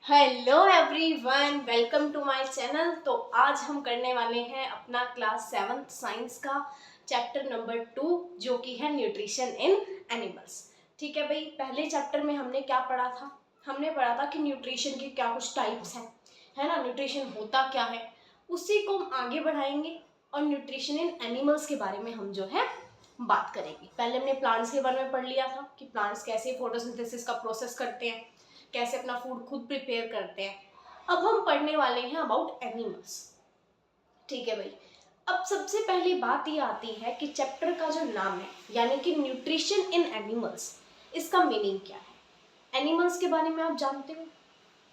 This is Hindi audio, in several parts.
Hello everyone, welcome to my channel. तो आज हम करने वाले हैं अपना क्लास 7th साइंस का चैप्टर नंबर 2 जो कि है न्यूट्रिशन इन एनिमल्स। ठीक है भाई, पहले चैप्टर में हमने क्या पढ़ा था? हमने पढ़ा था कि न्यूट्रिशन के क्या कुछ टाइप्स हैं, है ना, न्यूट्रिशन होता क्या है। उसी को हम आगे बढ़ाएंगे और न्यूट्रिशन इन एनिमल्स के बारे में हम जो है बात करेंगे। पहले हमने प्लांट्स के बारे में पढ़ लिया था कि प्लांट्स कैसे फोटोसिंथेसिस का प्रोसेस करते हैं, कैसे अपना फूड खुद प्रिपेयर करते हैं। अब हम पढ़ने वाले हैं अबाउट एनिमल्स। ठीक है भाई, अब सबसे पहली बात ये आती है कि चैप्टर का जो नाम है यानी कि न्यूट्रिशन इन एनिमल्स, इसका मीनिंग क्या है। एनिमल्स के बारे में आप जानते हो।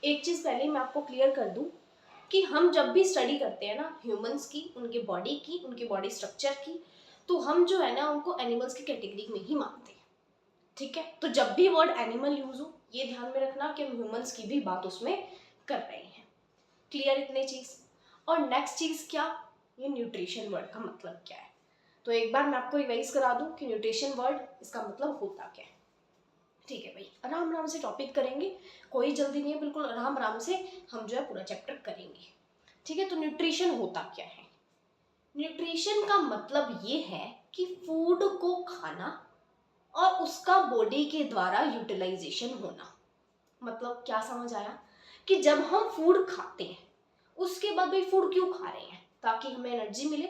एक चीज पहले मैं आपको क्लियर कर दूं कि हम जब भी स्टडी करते हैं ना ह्यूमंस की, उनके बॉडी स्ट्रक्चर की, तो हम जो है ना उनको एनिमल्स की कैटेगरी में ही मानते हैं। ठीक है, तो जब भी वर्ड एनिमल यूज हो ये ध्यान में रखना कि हम ह्यूमंस की भी बात उसमें कर रहे हैं। क्लियर इतने चीज। और नेक्स्ट चीज क्या, ये न्यूट्रिशन वर्ड का मतलब क्या है। तो एक बार मैं आपको रिवाइज करा दूं कि न्यूट्रिशन वर्ड इसका मतलब होता क्या है। ठीक है भाई, आराम आराम से टॉपिक करेंगे, कोई जल्दी नहीं है, बिल्कुल आराम आराम से हम जो है पूरा चैप्टर करेंगे। ठीक है, तो न्यूट्रिशन होता क्या है। न्यूट्रिशन का मतलब ये है कि फूड को खाना और उसका बॉडी के द्वारा यूटिलाइजेशन होना। मतलब क्या समझ आया कि जब हम फूड खाते हैं उसके बाद भाई फूड क्यों खा रहे हैं, ताकि हमें एनर्जी मिले।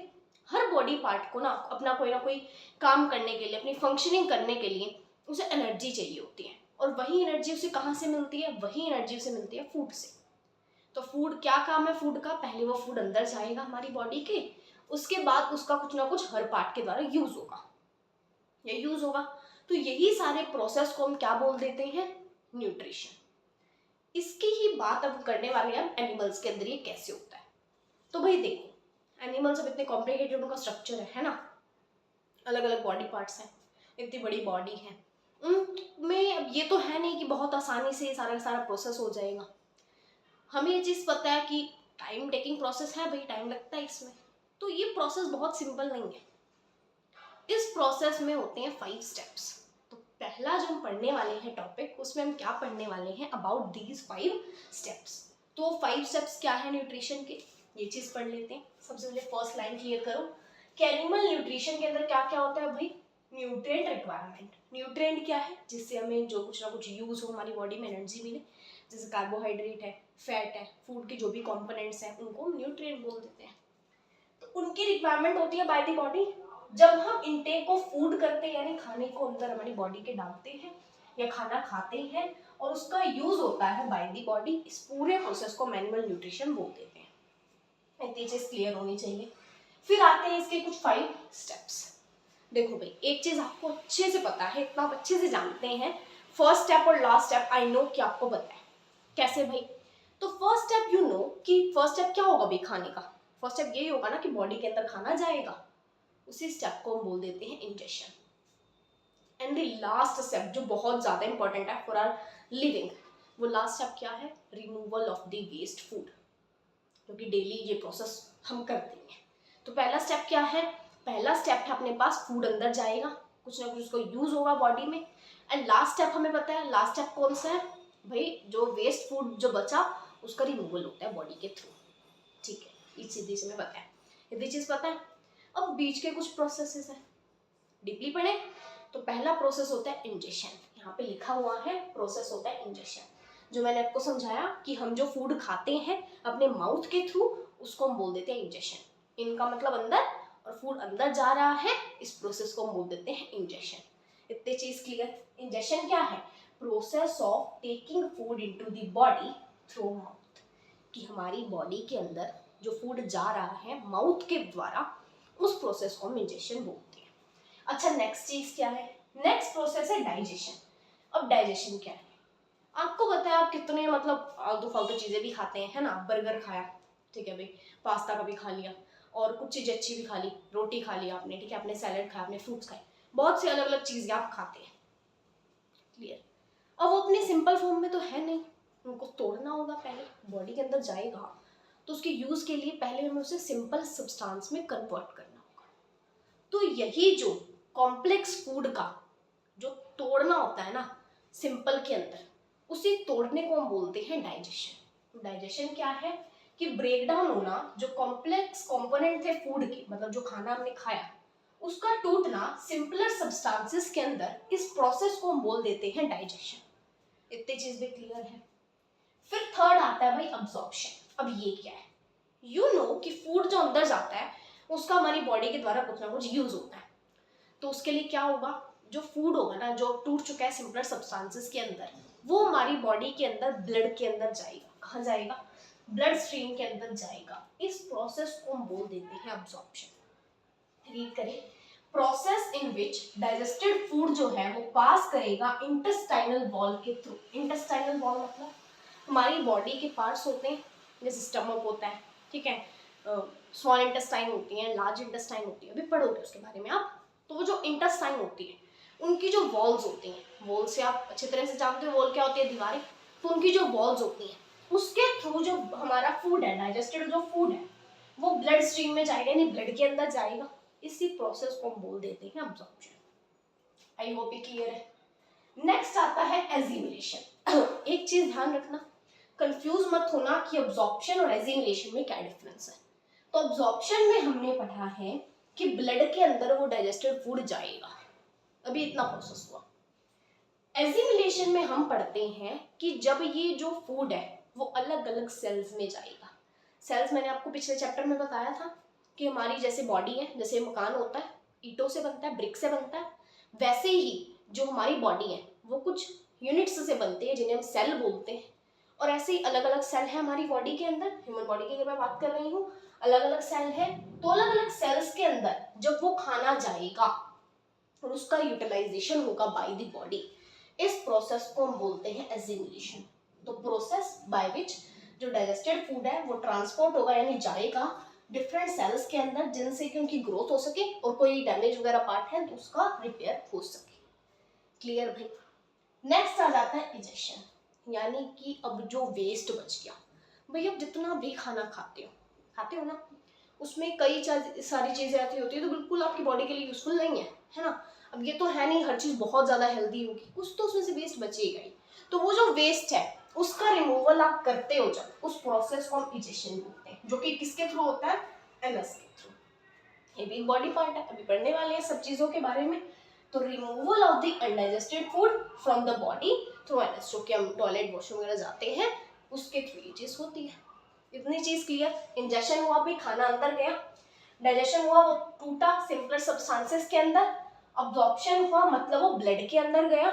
हर बॉडी पार्ट को ना कोई काम करने के लिए, अपनी फंक्शनिंग करने के लिए उसे एनर्जी चाहिए होती है। और वही एनर्जी उसे कहाँ से मिलती है? वही एनर्जी उसे मिलती है फूड से। तो फूड क्या काम है फूड का? पहले वो फूड अंदर जाएगा हमारी बॉडी के, उसके बाद उसका कुछ ना कुछ हर पार्ट के द्वारा यूज होगा। तो यही सारे प्रोसेस को हम क्या बोल देते हैं? न्यूट्रिशन। इसकी ही बात अब करने वाले हैं हम एनिमल्स के अंदर ये कैसे होता है। तो भाई देखो, एनिमल्स अब इतने कॉम्प्लिकेटेड उनका स्ट्रक्चर है ना, अलग अलग बॉडी पार्ट्स हैं, इतनी बड़ी बॉडी है उनमें। अब ये तो है नहीं कि बहुत आसानी से सारा सारा प्रोसेस हो जाएगा। हमें ये चीज़ पता है कि टाइम टेकिंग प्रोसेस है भाई, टाइम लगता है इसमें। तो ये प्रोसेस बहुत सिंपल नहीं है। इस प्रोसेस में होते हैं 5 स्टेप्स। तो पहला जो हम पढ़ने वाले हैं टॉपिक, उसमें हम क्या पढ़ने वाले हैं? About these 5 steps. तो 5 स्टेप्स क्या है न्यूट्रिशन के, ये चीज पढ़ लेते हैं। सबसे पहले फर्स्ट लाइन क्लियर करो कि एनिमल न्यूट्रिशन के अंदर क्या क्या होता है भाई? Nutrient requirement. न्यूट्रिएंट क्या है? जिससे हमें जो कुछ ना कुछ यूज हो, हमारी बॉडी में एनर्जी मिले। जैसे कार्बोहाइड्रेट है, फैट है, फूड के जो भी कंपोनेंट्स हैं उनको हम न्यूट्रिएंट बोल देते हैं। तो उनकी रिक्वायरमेंट होती है बाय द बॉडी। जब हम इनटेक ऑफ फूड करते हैं यानी खाने को अंदर हमारी बॉडी के डालते हैं या खाना खाते हैं और उसका यूज होता है बाय द बॉडी, इस पूरे प्रोसेस को एनिमल न्यूट्रिशन बोल देते हैं। इतनी चीज क्लियर होनी चाहिए। फिर आते हैं इसके कुछ 5 स्टेप्स। देखो भाई, एक चीज आपको अच्छे से पता है, इतना आप अच्छे से जानते हैं, फर्स्ट स्टेप और लास्ट स्टेप आई नो कि आपको पता है। कैसे भाई? तो फर्स्ट स्टेप यू नो कि फर्स्ट स्टेप क्या होगा भाई खाने का? फर्स्ट स्टेप यही होगा ना कि बॉडी के अंदर खाना जाएगा। उसी स्टेप को हम बोल देते हैं injection. And the last step जो बहुत ज्यादा इंपॉर्टेंट है फॉर आवर लिविंग, वो लास्ट स्टेप क्या है? Removal of the waste food, क्योंकि डेली ये प्रोसेस हम करते हैं। तो पहला स्टेप क्या है? पहला स्टेप है अपने पास फूड अंदर जाएगा, कुछ ना कुछ उसको यूज होगा बॉडी में। एंड लास्ट स्टेप हमें पता है, लास्ट स्टेप कौन सा है भाई? जो वेस्ट फूड जो बचा उसका रिमूवल होता है बॉडी के थ्रू। ठीक है, इस सीधी से हमें पता है, इतनी चीज पता है। अब बीच के कुछ प्रोसेसेस हैं, डीपली पढ़े। तो पहला प्रोसेस होता है इंजेक्शन। यहाँ पे लिखा हुआ है प्रोसेस होता है इंजेक्शन। जो मैंने आपको समझाया कि हम जो फूड खाते हैं अपने माउथ के थ्रू, उसको हम बोल देते हैं इंजेक्शन। इनका मतलब अंदर, और फूड अंदर जा रहा है, इस प्रोसेस को हम बोल देते हैं इंजेक्शन। इतने चीज क्लियर। इंजेक्शन क्या है? Process of taking food into the body through mouth. कि हमारी बॉडी के अंदर जो फूड जा रहा है माउथ के द्वारा, उस प्रोसेस को हम इंजेक्शन बोलते हैं। अच्छा, नेक्स्ट चीज क्या है? नेक्स्ट प्रोसेस है डाइजेशन। अब डाइजेशन क्या है? आपको पता है आप कितने मतलब आलतू फालतू चीजें भी खाते हैं, है ना? बर्गर खाया, ठीक है भाई, पास्ता कभी खा लिया, और कुछ चीजें अच्छी भी खा ली, रोटी खा लिया आपने, ठीक है, आपने सैलेड खाया, आपने फ्रूट्स खाए, बहुत सी अलग अलग चीजें आप खाते हैं। क्लियर। अब वो अपने सिंपल फॉर्म में तो है नहीं, उनको तोड़ना होगा, पहले बॉडी के अंदर जाएगा तो उसके यूज के लिए पहले हमें उसे सिंपल सब्सटेंस में कन्वर्ट करना होगा। तो यही जो कॉम्प्लेक्स फूड का जो तोड़ना होता है ना सिंपल के अंदर, उसी तोड़ने को हम बोलते हैं डाइजेशन। डाइजेशन क्या है कि ब्रेक डाउन होना, जो कॉम्प्लेक्स कंपोनेंट थे फूड के, मतलब जो खाना हमने खाया उसका टूटना सिंपलर सब्सटेंसेस के अंदर, इस प्रोसेस को हम बोल देते हैं डाइजेशन। इतनी चीज भी क्लियर है। फिर थर्ड आता है भाई अब्जॉर्प्शन। अब ये क्या है? यू नो कि फूड जो अंदर जाता है उसका हमारी बॉडी के द्वारा कुछ ना कुछ यूज होता है। तो उसके लिए क्या होगा, जो फूड होगा ना, जो टूट चुका है सिंपलर सब्सटेंसेस के अंदर, वो हमारी बॉडी के अंदर ब्लड के अंदर जाएगा। कहाँ जाएगा? ब्लड स्ट्रीम के अंदर जाएगा। इस प्रोसेस को हम बोल देते हैं अब्जॉर्प्शन। रीड करें, process in which digested food जो है वो पास करेगा इंटेस्टाइनल वॉल के थ्रू। इंटेस्टाइनल वॉल मतलब हमारी बॉडी के पार्ट्स होते हैं, जैसे स्टमक होता है, ठीक है, स्मॉल इंटेस्टाइन होती है, लार्ज इंटेस्टाइन होती है, अभी पढ़ोगे उसके बारे में आप। तो वो जो इंटेस्टाइन होती है उनकी जो वॉल्स होती हैं, वॉल से आप अच्छी तरह से जानते हो वॉल क्या होती है, दीवारें। तो उनकी जो वॉल्स होती हैं उसके थ्रू जो हमारा फूड है, डाइजेस्टेड जो फूड है, वो ब्लड स्ट्रीम में जाएगा, यानी ब्लड के अंदर जाएगा। इसी प्रोसेस को हम बोल देते हैं अब्जॉर्प्शन। आई होप ये क्लियर है। नेक्स्ट आता है एजिमुलेशन। एक चीज ध्यान रखना, कंफ्यूज मत होना कि अब्जॉर्प्शन और एजिमुलेशन में क्या डिफरेंस है। तो अब्जॉर्प्शन में हमने पढ़ा है कि ब्लड के अंदर वो डाइजेस्टेड फूड जाएगा, अभी इतना प्रोसेस हुआ। एजिमुलेशन में हम पढ़ते हैं कि जब ये जो फूड है वो अलग अलग सेल्स में जाएगा। सेल्स मैंने आपको पिछले चैप्टर में बताया था कि हमारी जैसे बॉडी है, जैसे मकान होता है, ईंटों से बनता है, ब्रिक से बनता है, वैसे ही जो हमारी बॉडी है वो कुछ यूनिट्स से बनती है जिन्हें हम सेल बोलते हैं। और ऐसे ही अलग अलग सेल है हमारी बॉडी के अंदर। ह्यूमन बॉडी की अगर मैं बात कर रही हूँ, अलग अलग सेल है। तो अलग अलग सेल्स के अंदर जब वो खाना जाएगा और उसका यूटिलाइजेशन होगा बाय द बॉडी, इस प्रोसेस को हम बोलते हैं एजिमुलेशन। तो प्रोसेस बाय विच जो डाइजेस्टेड फूड है वो ट्रांसपोर्ट होगा, यानी जाएगा डिफरेंट सेल्स के अंदर, जिनसे कि उनकी ग्रोथ हो सके और कोई डैमेज वगैरह पार्ट है तो उसका रिपेयर हो सके। क्लियर भाई? नेक्स्ट आ जाता है इजेक्शन, यानी कि अब जो वेस्ट बच गया, भाई अब जितना भी खाना खाते हो ना, उसमें कई सारी चीजें ऐसी होती है तो बिल्कुल आपकी बॉडी के लिए यूजफुल नहीं है ना। अब ये तो है नहीं हर चीज बहुत ज्यादा हेल्दी होगी, कुछ तो उसमें से वेस्ट बचेगा ही। तो वो जो वेस्ट है उसका रिमूवल आप करते हो जब, उस प्रोसेस को हम इजेक्शन बोलते हैं, जो कि किसके थ्रू होता है? एनएस के थ्रू। ये भी एक बॉडी पार्ट है, अभी पढ़ने वाले हैं सब चीजों के बारे में। तो removal of the undigested food from the body through NS, जो कि हम टॉयलेट वॉशरूम वगैरह जाते हैं उसके थ्रू ये चीज होती है। इतनी चीज क्लियर? इंजेक्शन हुआ भी, खाना अंदर गया, डाइजेशन हुआ वो टूटा सिंपलर सब्सटेंसेस के अंदर, अब्जॉर्प्शन हुआ मतलब वो ब्लड के अंदर गया,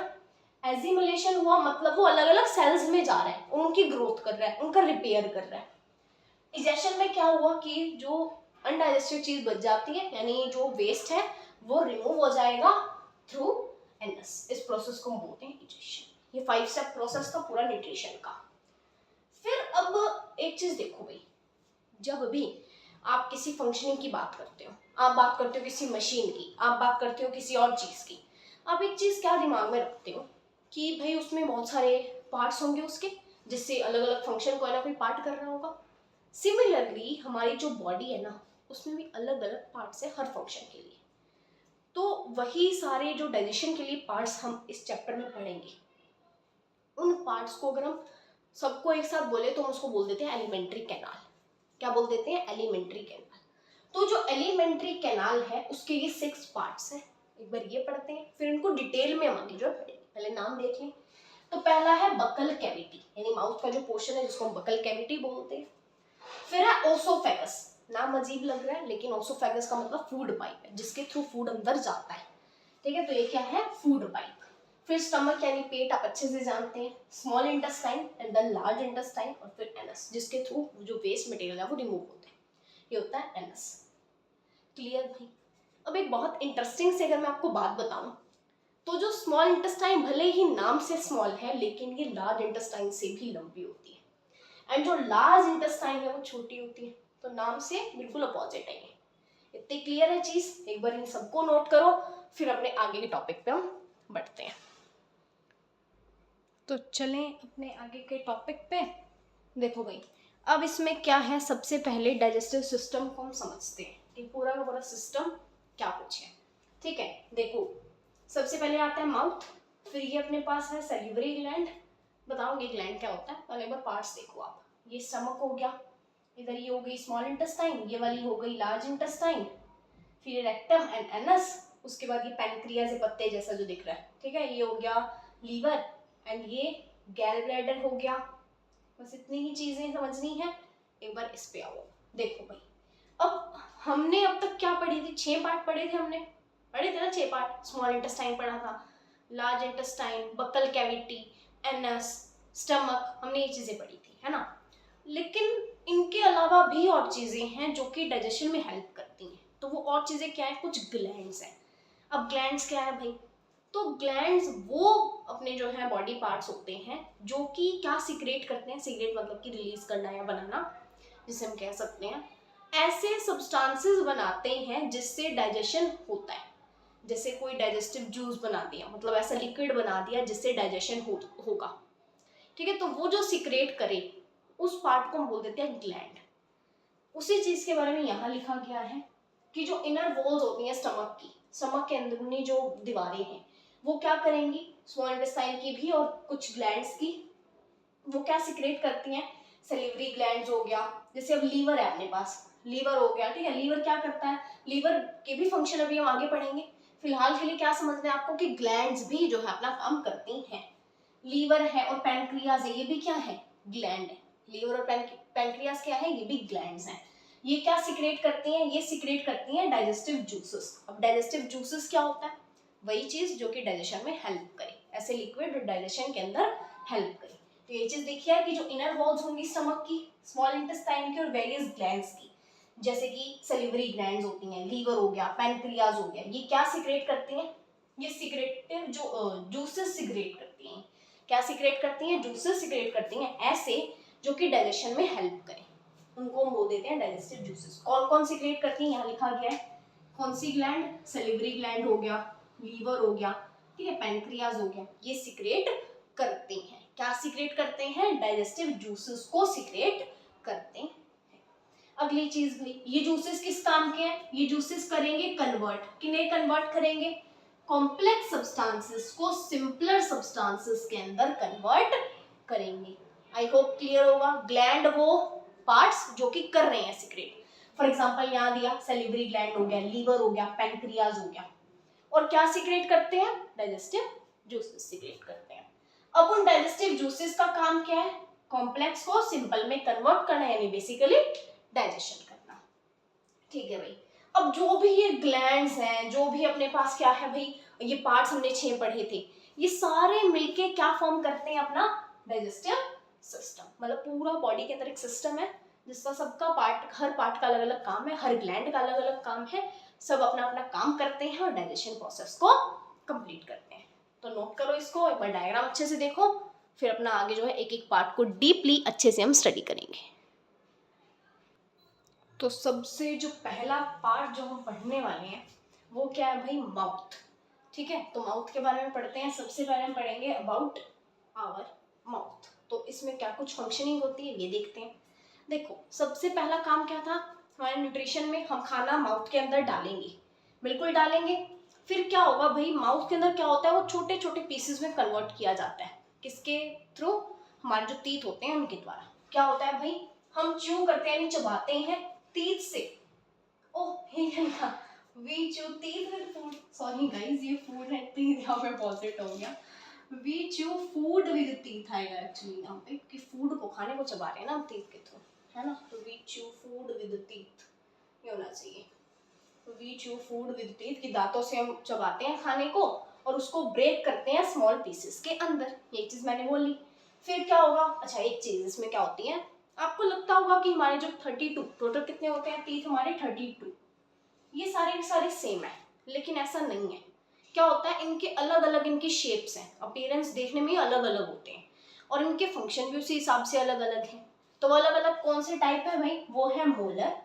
एजिमुलेशन हुआ मतलब वो अलग अलग सेल्स में जा रहा है, उनकी ग्रोथ कर रहा है, उनका रिपेयर कर रहा है। इजेक्शन में क्या हुआ कि जो अनडाइजेस्टेड चीज बच जाती है, यानी जो वेस्ट है वो रिमूव हो जाएगा थ्रू एनएस। इस प्रोसेस को हम बोलते हैं इजेक्शन। ये 5 स्टेप प्रोसेस का पूरा न्यूट्रिशन का। फिर अब एक चीज देखो भाई, जब भी आप किसी फंक्शनिंग की बात करते हो, आप बात करते हो किसी मशीन की, आप बात करते हो किसी और चीज की, आप एक चीज क्या दिमाग में रखते हो कि भाई उसमें बहुत सारे पार्ट्स होंगे उसके, जिससे अलग अलग फंक्शन कोई ना कोई पार्ट कर रहा होगा। सिमिलरली हमारी जो बॉडी है ना, उसमें भी अलग अलग पार्ट्स है हर फंक्शन के लिए। तो वही सारे जो डाइजेशन के लिए पार्ट्स हम इस चैप्टर में पढ़ेंगे, उन पार्ट्स को अगर हम सबको एक साथ बोले तो हम उसको बोल देते हैं एलिमेंट्री कैनाल। क्या बोल देते हैं? Alimentary canal. तो जो एलिमेंट्री कैनाल है उसके ये 6 पार्ट्स हैं। एक बार ये पढ़ते हैं, फिर इनको डिटेल में हम आगे जो पढ़ेंगे। पहले नाम देख लें। तो पहला है बकल कैविटी, यानी माउथ का जो पोर्शन है जिसको हम बकल कैविटी बोलते हैं। फिर है ओसोफेगस, नाम अजीब लग रहा है लेकिन ओसोफेगस का मतलब फूड पाइप है, जिसके थ्रू फूड अंदर जाता है। ठीक है, तो ये क्या है? Food pipe. फिर स्टमक यानी पेट, आप अच्छे से जानते हैं, small intestine and then large intestine, और फिर एनस, जिसके थ्रू जो वेस्ट मटेरियल है वो रिमूव होता है। ये होता है एनस। क्लियर भाई? अब एक बहुत इंटरेस्टिंग से अगर मैं आपको बात बताऊं, तो जो स्मॉल इंटेस्टाइन भले ही नाम से स्मॉल है लेकिन ये लार्ज इंटेस्टाइन से भी लंबी होती है, एंड जो लार्ज इंटेस्टाइन है वो छोटी होती है। तो नाम से बिल्कुल अपोजिट है ये। इतनी क्लियर है चीज? एक बार इन सबको नोट करो, फिर अपने आगे के टॉपिक पे हम बढ़ते हैं। तो चलें अपने आगे के टॉपिक पे। देखो भाई, अब इसमें क्या है, सबसे पहले डाइजेस्टिव सिस्टम को हम समझते हैं कि पूरा का पूरा सिस्टम क्या कुछ है। ठीक है, देखो सबसे पहले आता है माउथ, फिर ये अपने पास है सैलिवरी ग्लैंड, बताऊंगी ग्लैंड क्या होता है, पहले एक बार पार्ट्स देखो आप। ये स्टमक हो गया, इधर ये हो गई स्मॉल इंटेस्टाइन, ये वाली हो गई लार्ज इंटेस्टाइन, फिर रेक्टम एंड एनस, उसके बाद ये पैनक्रियाज पत्ते जैसा जो दिख रहा है, ठीक है, ये हो गया लीवर एंड ये गैल ब्लैडर हो गया। बस इतनी ही चीजें समझनी है। एक बार इस पे आओ, देखो भाई अब हमने अब तक क्या पढ़ी थी, 6 पार्ट पढ़े थे, हमने पढ़े थे ना 6 पार्ट। स्मॉल इंटेस्टाइन पढ़ा था, large intestine, buccal cavity, anus, stomach, हमने ये चीजें पढ़ी थी, है ना। लेकिन इनके अलावा भी और चीजें हैं जो कि डाइजेशन में हेल्प करती हैं। तो वो और चीजें क्या है, कुछ ग्लैंड्स हैं। अब ग्लैंड्स क्या है भाई, तो ग्लैंड्स वो अपने जो है बॉडी पार्ट्स होते हैं जो कि क्या सीक्रेट करते हैं, सीक्रेट मतलब कि रिलीज करना या बनाना, जिसे हम कह सकते हैं, ऐसे सब्सटेंसेस बनाते हैं जिससे डाइजेशन होता है। जैसे कोई डाइजेस्टिव जूस बना दिया, मतलब ऐसा लिक्विड बना दिया जिससे डाइजेशन होगा, ठीक है। तो वो जो सीक्रेट करे उस पार्ट को हम बोल देते हैं ग्लैंड। उसी चीज के बारे में यहाँ लिखा गया है कि जो इनर वॉल्स होती हैं स्टमक की, स्टमक के अंदरूनी जो दीवारें हैं, वो क्या करेंगी, स्मॉल इंटेस्टाइन की भी और कुछ ग्लैंड्स की, वो क्या सीक्रेट करती हैं, सलिवरी ग्लैंड्स हो गया। जैसे अब लीवर है अपने पास, लीवर हो गया, ठीक है, लीवर क्या करता है, लीवर के भी फंक्शन अभी हम आगे पढ़ेंगे। फिलहाल के लिए क्या समझना है आपको कि ग्लैंड्स भी जो है अपना काम करती हैं। लीवर है और पैनक्रियाज है, ये भी क्या है, ग्लैंड है। लीवर और पैनक्रियाज क्या है, ये भी ग्लैंड्स हैं। ये क्या सीक्रेट करती हैं, ये सीक्रेट करती हैं डाइजेस्टिव जूसेस। अब डाइजेस्टिव जूसेस क्या होता है, वही चीज जो कि डाइजेशन में हेल्प करे, ऐसे लिक्विड डाइजेशन के अंदर हेल्प करे। तो ये चीज देखिए है कि जो इनर वॉल्स होंगी स्टमक की, स्मॉल इंटेस्टाइन की और वेरियस ग्लैंड्स की, जैसे कि सलिवरी ग्लैंड्स होती हैं, लीवर हो गया, पैनक्रियाज हो गया, ये क्या सीक्रेट करती हैं, ये सीक्रेटिव जो जूसेस सीक्रेट करती हैं। क्या सीक्रेट करती हैं, जूसेस सीक्रेट करती हैं ऐसे जो कि डाइजेशन में हेल्प करें, उनको हम बोल देते हैं डाइजेस्टिव जूसेस। कौन कौन सीक्रेट करती हैं, यहाँ लिखा गया है, कौन सी ग्लैंड, सलिवरी ग्लैंड हो गया, लीवर हो गया, ठीक है, पैनक्रियाज हो गया, ये सीक्रेट करते हैं। क्या सीक्रेट करते हैं, डाइजेस्टिव जूसेस को सीक्रेट करते हैं। अगली चीज भाई, ये जूसेस किस काम के हैं, ये जूसेस करेंगे कन्वर्ट, किन्हें कन्वर्ट करेंगे, कॉम्प्लेक्स सब्सटेंसेस को सिंपलर सब्सटेंसेस के अंदर कन्वर्ट करेंगे। आई होप क्लियर होगा। ग्लैंड वो पार्ट्स जो कि कर रहे हैं सीक्रेट, फॉर एग्जांपल यहाँ दिया सलिवरी ग्लैंड हो गया, लीवर हो गया, पैनक्रियाज हो गया, और क्या सीक्रेट करते हैं, डाइजेस्टिव जूसेस सीक्रेट करते हैं। अब उन डाइजेस्टिव जूसेस का काम क्या है, कॉम्प्लेक्स को सिंपल में कन्वर्ट करना, यानी बेसिकली डाइजेशन करना, ठीक है भाई। अब जो भी ये ग्लैंड्स हैं, जो भी अपने पास क्या है भाई, ये पार्ट्स हमने 6 पढ़े थे, ये सारे मिलके क्या फॉर्म करते हैं, अपना डाइजेस्टिव सिस्टम। मतलब पूरा बॉडी के अंदर एक सिस्टम है जिसका सबका पार्ट, हर पार्ट का अलग अलग काम है, हर ग्लैंड का अलग अलग काम है, सब अपना अपना काम करते हैं और डाइजेशन प्रोसेस को कंप्लीट करते हैं। तो नोट करो इसको, एक बार डायग्राम अच्छे से देखो, फिर अपना आगे जो है एक एक पार्ट को डीपली अच्छे से हम स्टडी करेंगे। तो सबसे जो पहला पार्ट जो हम पढ़ने वाले हैं वो क्या है भाई, माउथ, ठीक है। तो माउथ के बारे में पढ़ते हैं। सबसे पहले हम पढ़ेंगे अबाउट आवर माउथ। तो इसमें क्या कुछ फंक्शनिंग होती है ये देखते हैं। देखो सबसे पहला काम क्या था हमारे न्यूट्रिशन में, हम खाना माउथ के अंदर डालेंगे, बिल्कुल डालेंगे। फिर क्या होगा भाई, माउथ के अंदर क्या होता है, वो छोटे छोटे पीसेस में कन्वर्ट किया जाता है, किसके थ्रू, हमारे जो टीथ होते हैं उनके द्वारा। क्या होता है भाई, हम च्यू करते हैं यानी चबाते हैं टीथ से। Oh we chew teeth with food, sorry guys ये फूड है, टीथ यहाँ पे पॉजिट हो गया। We chew food with teeth आएगा एक्चुअली यहाँ पे, कि फूड को, खाने को चबा रहे हैं ना हम टीथ के थ्रू, है ना। तो we chew food with teeth ये होना चाहिए। तो we chew food with teeth, कि दांतों से हम चबाते हैं खाने को और उसको ब्रेक करते हैं स्मॉल पीसेस के अंदर, ये चीज मैंने बोली। फिर क्या होगा, अच्छा एक चीज इसमें क्या होती है, आपको लगता होगा कि हमारे जो 32 टोटल कितने होते हैं टीथ हमारे 32, ये सारे के सारे सेम है, लेकिन ऐसा नहीं है। क्या होता है, इनके अलग अलग इनकी शेप्स हैं, अपीयरेंस देखने में अलग अलग होते हैं और इनके फंक्शन भी उसी हिसाब से अलग अलग हैं। तो वो अलग अलग कौन से टाइप है भाई, वो है मोलर,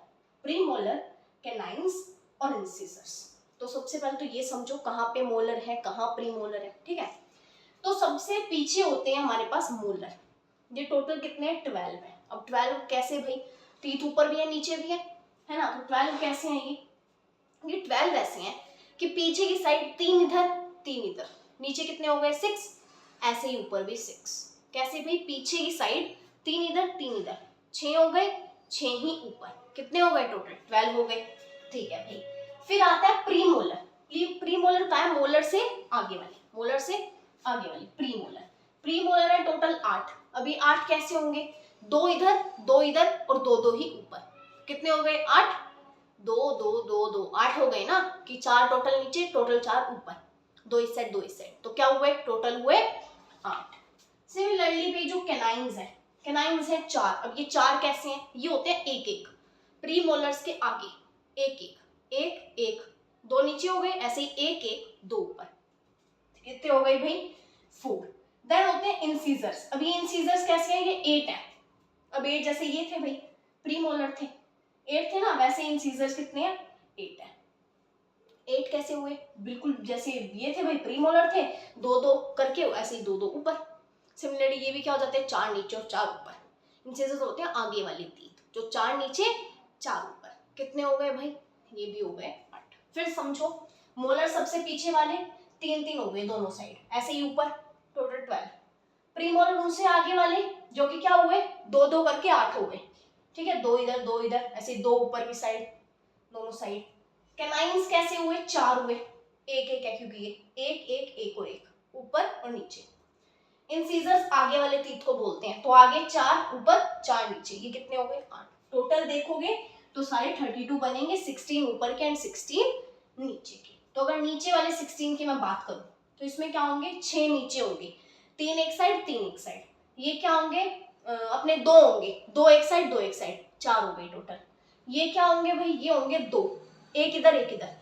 प्रीमोलर, कैनाइंस और इंसिसर्स। तो सबसे पहले तो ये समझो कहाँ पे मोलर है, कहाँ प्रीमोलर है, ठीक है। तो सबसे पीछे होते हैं हमारे पास मोलर, ये टोटल कितने हैं 12 है। अब 12 कैसे भाई, टीथ ऊपर भी है नीचे भी है ना। तो 12 कैसे हैं ये 12 ऐसे हैं कि पीछे की साइड 3 इधर 3 इधर, नीचे कितने हो गए 6, ऐसे ही ऊपर भी 6, कैसे भाई, पीछे की साइड 3 इधर 3 इधर, 6 हो गए, 6 ही ऊपर, कितने हो गए टोटल 12 हो गए। ठीक है भाई, फिर आता है प्री मोलर। प्री मोलर का है मोलर से आगे वाली, मोलर से आगे वाली प्री मोलर। प्री मोलर है टोटल 8। अभी 8 कैसे होंगे, 2 इधर 2 इधर और 2 2 ही ऊपर, कितने हो गए 8, 2 2 2 2 8 हो गए ना, कि 4 टोटल नीचे, टोटल 4 ऊपर, 2 इस साइड 2 इस साइड, तो क्या हुए टोटल हुए 8। सिमिलरली पे जो कैनाइंस है, कैनाइंस है 4। अब ये 4 कैसे हैं, ये होते हैं एक एक, प्री मोलर्स के आगे एक एक एक एक, 2 नीचे हो गए, ऐसे ही एक एक 2 ऊपर, कितने हो गए भाई 4। देन होते हैं इंसीजर्स। अब ये इंसीजर्स कैसे हैं, ये 8 है। अब 8 जैसे ये थे भाई प्री मोलर थे, 8 थे ना, वैसे इंसीजर्स कितने हैं 8 है। 8 कैसे हुए, बिल्कुल जैसे ये थे भाई प्री मोलर थे, 2 2 करके ऐसे ही 2 2 ऊपर। सिमिलरली ये भी क्या हो जाते हैं 4 नीचे और 4 ऊपर। इंसीजर्स होते हैं आगे वाली तीत, जो 4 नीचे 4 ऊपर, कितने हो गए भाई, ये भी हो गए 8। फिर समझो मोलर सबसे पीछे वाले 3 3 हो गए दोनों साइड, ऐसे ही ऊपर, टोटल 12। प्री मोलर उनसे आगे वाले जो कि क्या हुए 2 2 करके 8 हो गए, ठीक है, 2 इधर 2 इधर, ऐसे 2 ऊपर की साइड, दोनों साइड। कैनाइंस कैसे हुए 4 हुए, एक एक है क्योंकि ये एक एक एक और एक, ऊपर और नीचे। इंसीजर्स आगे वाले तीत को बोलते हैं, तो आगे 4 ऊपर 4 नीचे, ये कितने हो गए 8। टोटल देखोगे तो सारे 32 बनेंगे, 16 ऊपर के एंड 16 नीचे के। तो अगर नीचे वाले 16 की मैं बात करूं तो इसमें क्या होंगे 6 नीचे होंगे, 3 एक साइड 3 एक साइड। ये क्या होंगे अपने 2 होंगे, 2 एक साइड 2 एक साइड, 4 हो गए टोटल। ये क्या होंगे भाई, ये होंगे 2, एक इधर एक इधर,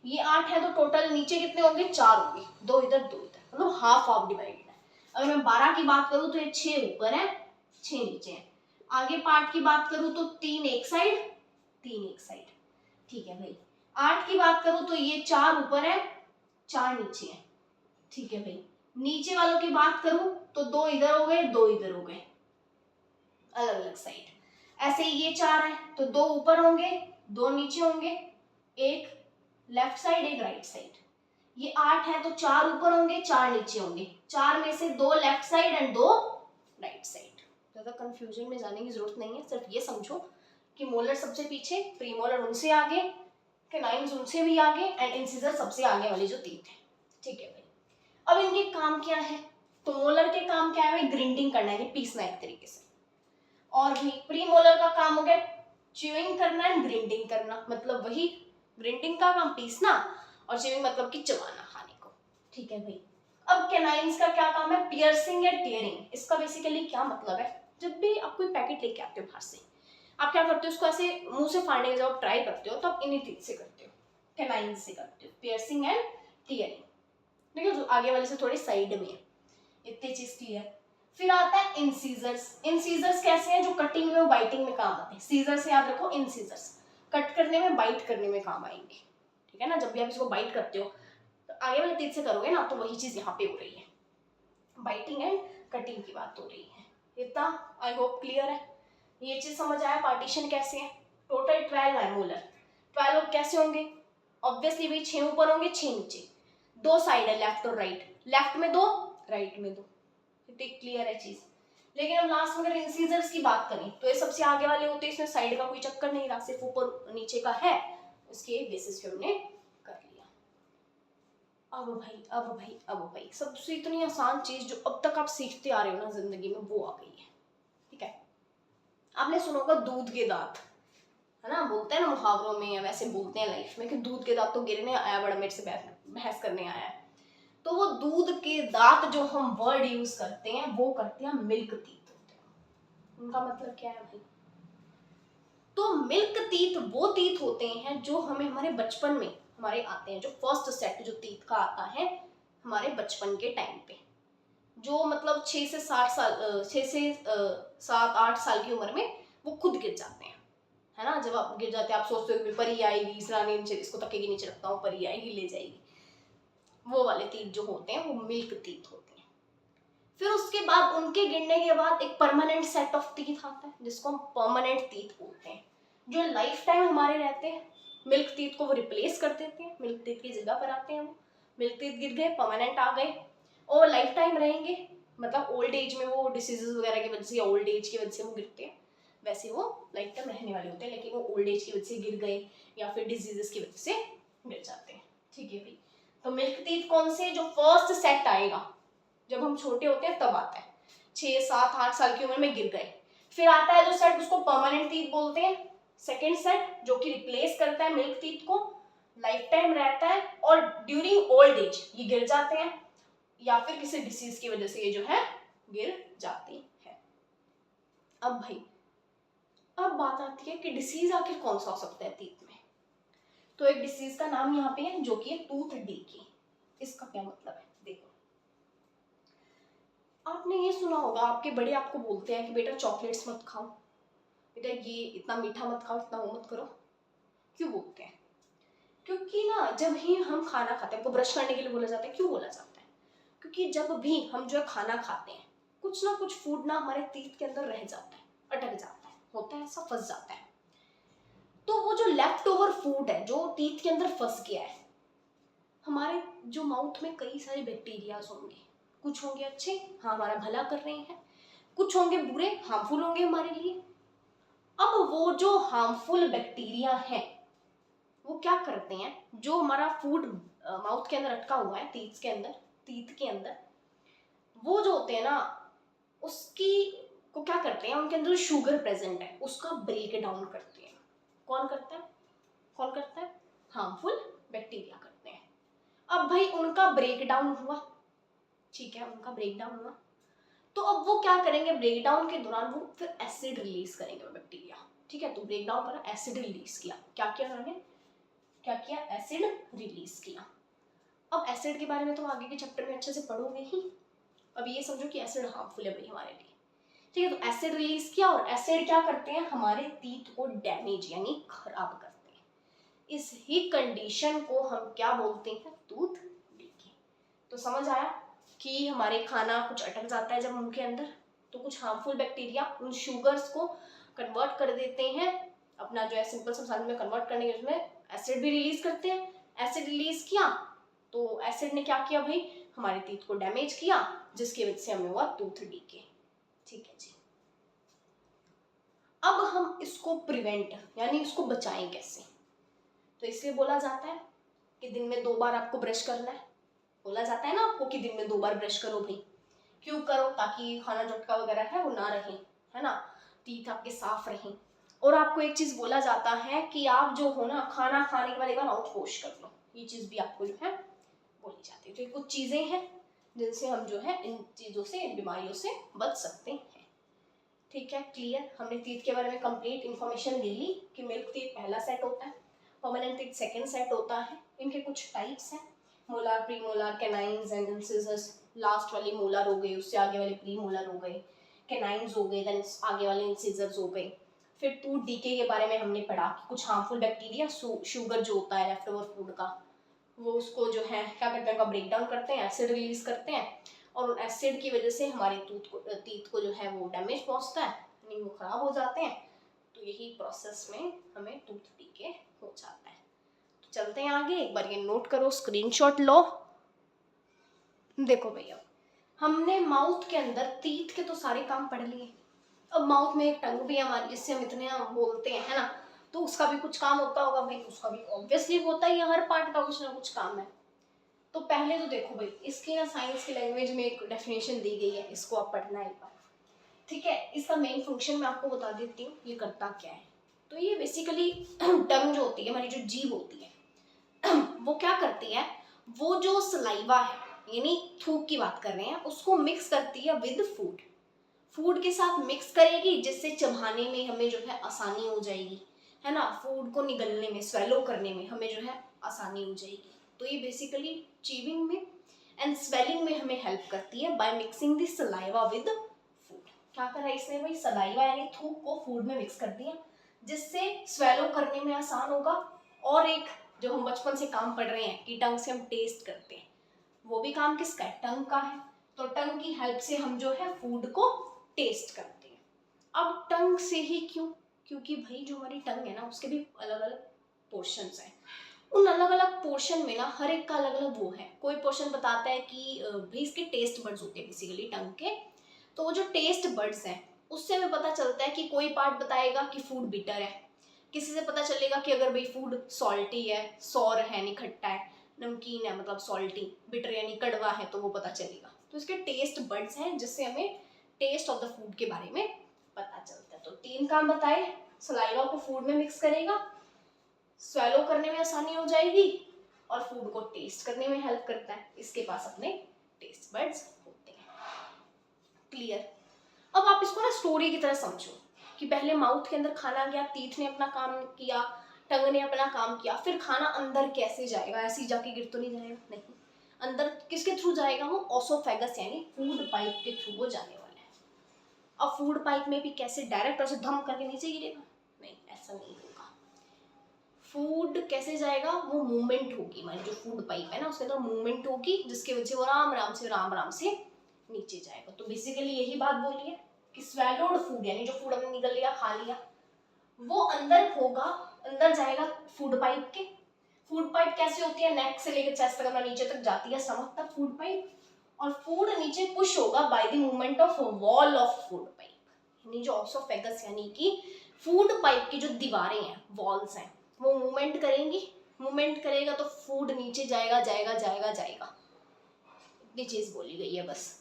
ये 8 है, तो टोटल नीचे कितने होंगे 4 होंगे, 2 इधर 2 इधर, मतलब हाफ हाफ डिवाइडेड है। अगर मैं 12 की बात करूं तो ये 6 ऊपर है 6 नीचे है। आगे पार्ट की बात करूं तो 3 एक साइड 3 एक साइड, ठीक है भाई। 8 की बात करूं तो ये 4 ऊपर है 4 नीचे है, ठीक है भाई। नीचे वालों की बात करूं तो 2 इधर हो गए 2 इधर हो गए, अलग अलग साइड। ऐसे ही ये 4 है तो 2 ऊपर होंगे 2 नीचे होंगे, एक लेफ्ट साइड एक राइट साइड। ये 8 है तो 4 ऊपर होंगे 4 नीचे होंगे, 4 में से 2 left side and 2 right side. ज्यादा कंफ्यूजन में जाने की जरूरत नहीं है, सिर्फ ये समझो कि मोलर सबसे पीछे, प्रीमोलर उनसे आगे, कैनाइंस उनसे भी आगे एंड इंसिजर सबसे आगे वाली जो तीत है, ठीक है भाई। अब इनके काम क्या है, तो मोलर के काम क्या है भाई, ग्रिंडिंग करना है, पीसना एक तरीके से। और भी प्रीमोलर का काम हो गया च्यूइंग करना एंड ग्रिंडिंग करना, मतलब वही ग्रिंडिंग का काम पीसना और च्यूइंग मतलब कि चबाना खाने को, ठीक है भाई। अब कैनाइंस का क्या काम है, पियर्सिंग या टियरिंग। इसका बेसिकली क्या मतलब है, जब भी आप कोई पैकेट लेके आते हो बाहर से, आप क्या करते हो, उसको ऐसे मुंह से फाड़ने का जब आप ट्राई करते हो तो आप इन्हीं चीज से करते हो, कैनाइंस से करते हो, पियर्सिंग एंड टियरिंग, ठीक है, जो आगे वाले से थोड़ी साइड में है। इतनी चीज क्लियर। फिर आता है इंसीजर्स। इंसीजर्स कैसे हैं, जो कटिंग में और बाइटिंग में काम आते हैं। सीजर से याद रखो, इंसीजर्स कट करने में बाइट करने में काम आएंगे, ठीक है ना। जब भी आप इसको बाइट करते हो तो आगे वाले तीर से करोगे ना, तो वही चीज यहाँ पे हो रही है, बाइटिंग एंड कटिंग की बात हो रही है। इतना आई होप क्लियर है, ये चीज समझ आया। पार्टीशन कैसे है, टोटल 12 है मोलर, 12 कैसे होंगे, ऑब्वियसली भाई 6 ऊपर होंगे 6 नीचे, 2 साइड है लेफ्ट और राइट, लेफ्ट में 2 राइट में 2, इतनी क्लियर है चीज। लेकिन अब लास्ट में अगर इंसीजर्स की बात करें तो ये सबसे आगे वाले होते हैं, इसमें साइड का कोई चक्कर नहीं रहा, सिर्फ ऊपर नीचे का है, उसके बेसिस पे हमने कर लिया। अब भाई सबसे इतनी आसान चीज जो अब तक आप सीखते आ रहे हो ना जिंदगी में, वो आ गई है, ठीक है। आपने सुना होगा दूध के दांत, है ना, बोलते हैं ना मुहावरों में या वैसे बोलते हैं लाइफ में कि दूध के दांत तो गिरने आया, बड़ा मेरे से बहस करने आया है। तो वो दूध के दांत जो हम वर्ड यूज करते हैं वो करते हैं मिल्क टीथ होते हैं। उनका मतलब क्या है भाई, तो मिल्क टीथ वो टीथ होते हैं जो हमें हमारे बचपन में हमारे आते हैं, जो फर्स्ट सेट जो टीथ का आता है हमारे बचपन के टाइम पे, जो मतलब 6 से 7 साल 6 से 7-8 साल की उम्र में वो खुद गिर जाते हैं, है ना। जब आप गिर जाते हैं आप सोचते हो परी आएगी, इस रानी नीचे, इसको तके के नीचे रखता हूँ, परी आएगी ले जाएगी, वो वाले तीत जो होते हैं वो मिल्क तीत होते हैं। फिर उसके बाद उनके गिरने के बाद एक परमानेंट सेट ऑफ तीत आता है जिसको हम परमानेंट तीत बोलते हैं, जो लाइफ टाइम हमारे रहते हैं। मिल्क तीत को वो रिप्लेस कर देते हैं, मिल्क तीत की जगह पर आते हैं वो। मिल्क तीत गिर गए, परमानेंट आ गए और लाइफ टाइम रहेंगे। मतलब ओल्ड एज में वो डिसीजेज वगैरह की वजह से या ओल्ड एज की वजह से वो गिरते हैं, वैसे वो लाइफ टाइम रहने वाले होते हैं, लेकिन वो ओल्ड एज की वजह से गिर गए या फिर डिजीजेस की वजह से गिर जाते हैं। ठीक है भाई, तो मिल्क टीथ कौन से, जो फर्स्ट सेट आएगा जब हम छोटे होते हैं तब आता है, 6, 7, 8 साल की उम्र में गिर गए। फिर आता है जो सेट, उसको परमानेंट टीथ बोलते हैं। सेकेंड सेट जो कि रिप्लेस करता है मिल्क टीथ को, लाइफ टाइम रहता है और ड्यूरिंग ओल्ड एज ये गिर जाते हैं या फिर किसी डिसीज की वजह से ये जो है गिर जाती है। अब भाई अब बात आती है कि डिसीज आखिर कौन सा हो सकता है टीथ में। तो एक डिसीज का नाम यहाँ पे है जो कि है टूथ डीके। इसका क्या मतलब है, देखो आपने ये सुना होगा, आपके बड़े आपको बोलते हैं कि बेटा चॉकलेट्स मत खाओ, बेटा ये इतना मीठा मत खाओ, इतना वो मत करो। क्यों बोलते हैं? क्योंकि ना जब ही हम खाना खाते हैं, हमको ब्रश करने के लिए बोला जाता है। क्यों बोला जाता है? क्योंकि जब भी हम जो है खाना खाते हैं, कुछ ना कुछ फूड ना हमारे टीथ के अंदर रह जाता है, अटक जाता है, होता है ऐसा, फंस जाता है। तो वो जो लेफ्ट ओवर फूड है जो टीथ के अंदर फंस गया है, हमारे जो माउथ में कई सारे बैक्टीरियाज होंगे, कुछ होंगे अच्छे, हाँ हमारा भला कर रहे हैं, कुछ होंगे बुरे, हार्मफुल होंगे हमारे लिए। अब वो जो हार्मफुल बैक्टीरिया है वो क्या करते हैं, जो हमारा फूड माउथ के अंदर अटका हुआ है, टीथ के अंदर, वो जो होते हैं ना उसकी को क्या करते हैं, उनके अंदर जो शुगर प्रेजेंट है उसका ब्रेक डाउन करते हैं। कौन करता है? कौन करता है? हार्मफुल बैक्टीरिया करते हैं। अब भाई उनका ब्रेक डाउन हुआ, ठीक है, उनका ब्रेक डाउन हुआ, तो अब वो क्या करेंगे, ब्रेक डाउन के दौरान वो फिर एसिड रिलीज करेंगे वो बैक्टीरिया। ठीक है, तो ब्रेक डाउन करा, एसिड रिलीज किया, क्या किया उन्होंने, क्या किया, एसिड रिलीज किया। अब एसिड के बारे में तो आगे के चैप्टर में अच्छे से पढ़ोगे ही, अब ये समझो कि एसिड हार्मफुल है भाई हमारे लिए। ठीक है, तो एसिड रिलीज किया और एसिड क्या करते हैं, हमारे टीथ को डैमेज यानी खराब करते हैं। इस ही कंडीशन को हम क्या बोलते हैं, टूथ डीके। तो समझ आया कि हमारे खाना कुछ अटक जाता है जब मुंह के अंदर, तो कुछ हार्मफुल बैक्टीरिया उन शुगर्स को कन्वर्ट कर देते हैं, अपना जो है सिंपल सब्सटेंस में कन्वर्ट करने के उसमें एसिड भी रिलीज करते हैं। एसिड रिलीज किया तो एसिड ने क्या किया भाई, हमारे टीथ को डैमेज किया, जिसकी वजह से हमें हुआ टूथ डीके। ठीक है जी, अब हम इसको प्रिवेंट यानी इसको बचाएं कैसे, तो इसलिए बोला जाता है कि दिन में 2 बार आपको ब्रश करना है। बोला जाता है ना आपको कि दिन में 2 बार ब्रश करो भाई। क्यों करो, ताकि खाना झटका वगैरह है वो ना रहे, है ना, टीथ आपके साफ रहें। और आपको एक चीज बोला जाता है कि आप जो हो ना खाना खाने के बाद एक बार माउथ वॉश कर लो, ये चीज भी आपको जो है बोली जाती है। तो ये कुछ चीजें हैं जिनसे हम जो है इन चीजों से, इन बीमारियों से बच सकते हैं। ठीक है, क्लियर, हमने टीथ के बारे में कंप्लीट इन्फॉर्मेशन ले ली कि मिल्क टीथ पहला सेट होता है, परमानेंट टीथ सेकंड सेट होता है, इनके कुछ टाइप्स हैं, molar, premolar, canines and incisors. Last वाली मोलार हो गई, उससे आगे वाले प्रीमोलार हो गए, कैनाइन्स हो गए, देन आगे वाले इंसिजर्स हो गए। फिर टूथ डीके के बारे में हमने पढ़ा कि कुछ हार्मफुल बैक्टीरिया शुगर जो होता है लेफ्ट ओवर फूड का, वो उसको जो है क्या करते हैं, उनका ब्रेक डाउन करते हैं, एसिड रिलीज करते हैं, और उन एसिड की वजह से हमारे टीथ को जो है वो डैमेज पहुंचता है, यानी वो खराब हो जाते हैं। तो यही प्रोसेस में हमें टूथ डीके हो जाता है। तो चलते हैं आगे, एक बार ये नोट करो, स्क्रीनशॉट लो। देखो भैया, हमने माउथ के अंदर टीथ के तो सारे काम पढ़ लिए, अब माउथ में एक टंग भी है हमारी जिससे हम इतने बोलते हैं, है ना, तो उसका भी कुछ काम होता होगा भाई, उसका भी ऑब्वियसली होता ही है, हर पार्ट का कुछ ना कुछ काम है। तो पहले तो देखो भाई, इसकी ना साइंस की लैंग्वेज में एक डेफिनेशन दी गई है, इसको आप पढ़ना एक बार। ठीक है, इसका मेन फंक्शन मैं आपको बता देती हूँ, ये करता क्या है। तो ये बेसिकली टंग जो होती है, हमारी जो जीभ होती है वो क्या करती है, वो जो सलाइवा है यानी थूक की बात कर रहे हैं, उसको मिक्स करती है विद फूड, फूड के साथ मिक्स करेगी, जिससे चबाने में हमें जो है आसानी हो जाएगी, है ना, फूड को निगलने में, स्वेलो करने में हमें जो है आसानी हो जाएगी। तो ये बेसिकली चीविंग में एंड स्वेलिंग में हमें हेल्प करती है by mixing the saliva with food. क्या करा इसने भाई, सलाइवा यानी थूक को फूड में मिक्स कर दिया, जिससे स्वेलो करने में आसान होगा। और एक जो हम बचपन से काम पढ़ रहे हैं कि टंग से हम टेस्ट करते हैं, वो भी काम किसका है, टंग का है। तो टंग की हेल्प से हम जो है फूड को टेस्ट करते हैं। अब टंग से ही क्यों, क्योंकि भाई जो हमारी टंग है ना उसके भी अलग अलग पोर्शंस हैं, उन अलग अलग पोर्शन में ना हर एक का अलग अलग वो है। कोई पोर्शन बताता है कि भाई इसके टेस्ट बड्स होते हैं बेसिकली टंग के, तो वो जो टेस्ट बड्स हैं उससे हमें पता चलता है कि कोई पार्ट बताएगा कि फूड बिटर है, किसी से पता चलेगा कि अगर भाई फूड सॉल्टी है, सॉर है यानी खट्टा है, नमकीन है मतलब सॉल्टी, बिटर यानी कड़वा है तो वो पता चलेगा। तो इसके टेस्ट बड्स हैं जिससे हमें टेस्ट ऑफ द फूड के बारे में पता चलता है। तो 3 काम बताए, सलाइवा को फूड में मिक्स करेगा, स्वेलो करने में आसानी हो जाएगी और फूड को टेस्ट करने में हेल्प करता है। इसके पास अपने टेस्ट बड्स होते हैं। क्लियर? अब आप इसको ना स्टोरी की तरह समझो कि पहले माउथ के अंदर खाना गया, टीथ ने अपना काम किया, टंग ने अपना काम किया, फिर खाना अंदर कैसे जाएगा? ऐसे ही जाके गिर तो नहीं जाएगा, नहीं, अंदर किसके थ्रू जाएगा? वो ओसोफेगस यानी फूड पाइप के थ्रू वो जाने वाला है। अब फूड पाइप में भी कैसे? डायरेक्ट ऐसे धम करके नीचे गिरेगा? नहीं, ऐसा नहीं होगा। फूड कैसे जाएगा? वो मूवमेंट होगी, मान जो फूड पाइप है ना उसके अंदर मूवमेंट होगी जिसकी वजह से वो राम राम से नीचे जाएगा। तो बेसिकली यही बात बोली है कि स्वेलोड फूड यानी जो फूड हमने निगल लिया, खा लिया, वो अंदर होगा, अंदर जाएगा फूड पाइप के। फूड पाइप कैसे होती है? नेक से लेकर चेस्ट तक अपना नीचे तक जाती है, स्टमक तक फूड पाइप, और फूड नीचे पुश होगा by the movement of wall of food pipe, यानी जो ओसोफेगस यानी कि फूड पाइप की जो दीवारें हैं, वॉल्स हैं, वो मूवमेंट करेंगी। मूवमेंट करेगा तो फूड नीचे जाएगा जाएगा जाएगा जाएगा, इतनी चीज बोली गई है बस।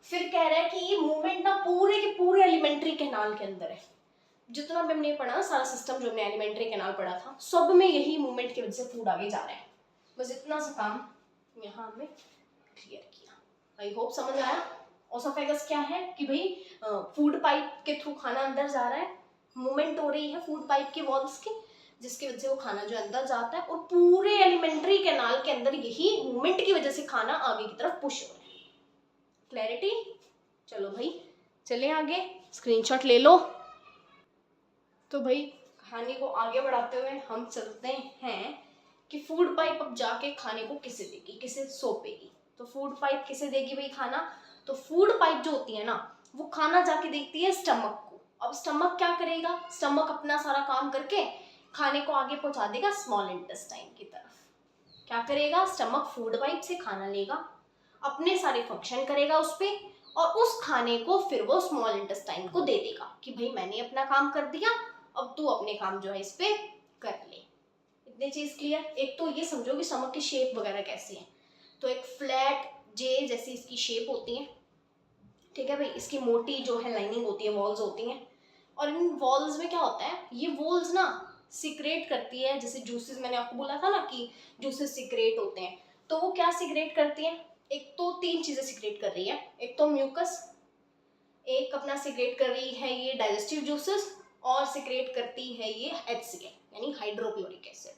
फिर कह रहा है कि ये मूवमेंट ना पूरे के पूरे एलिमेंट्री कैनाल के अंदर है। जितना भी हमने पढ़ा, सारा सिस्टम जो हमने एलिमेंट्री कैनाल पढ़ा था, सब में यही मूवमेंट की वजह से फूड आगे जा रहा है। बस इतना सा काम यहाँ हमने क्लियर किया। आई होप समझ आया। ओसोफेगस क्या है कि भाई फूड पाइप के थ्रू खाना अंदर जा रहा है, मूवमेंट हो रही है फूड पाइप की वॉल्स की, जिसकी वजह से वो खाना जो अंदर जाता है, और पूरे एलिमेंट्री कैनाल के अंदर यही मूवमेंट की वजह से खाना आगे की तरफ पुश हो रहा है। क्लैरिटी? चलो भाई चले आगे, स्क्रीनशॉट ले लो। तो भाई कहानी को आगे बढ़ाते हुए हम चलते हैं कि फूड पाइप अब जाके खाने को किसे देगी, किसे सौंपेगी। तो फूड पाइप किसे देगी भाई खाना? तो फूड पाइप जो होती है ना, वो खाना जाके देती है स्टमक को। अब स्टमक क्या करेगा? स्टमक अपना सारा काम करके खाने को आगे पहुंचा देगा स्मॉल इंटेस्टाइन की तरफ। क्या करेगा? स्टमक फूड पाइप से खाना लेगा, अपने सारे फंक्शन करेगा उस पर, और उस खाने को फिर वो स्मॉल इंटेस्टाइन को दे देगा कि भाई मैंने अपना काम कर दिया, अब तू अपने काम जो है इस पे कर ले। इतनी चीज क्लियर? एक तो ये समझो कि स्टमक की शेप वगैरह कैसी है। तो एक फ्लैट जे जैसी इसकी शेप होती है, ठीक है भाई। इसकी मोटी जो है लाइनिंग होती है, वॉल्स होती हैं, और इन वॉल्स में क्या होता है, ये वॉल्स ना सिक्रेट करती है, जैसे जूसेस मैंने आपको बोला था ना कि जूसेस सिक्रेट होते हैं, तो वो क्या सिक्रेट करती हैं? एक तो 3 चीजें सिक्रेट कर रही है। एक तो म्यूकस, एक अपना सिक्रेट कर रही है ये डाइजेस्टिव जूसेस, और सिक्रेट करती है ये HCl यानी हाइड्रोक्लोरिक एसिड।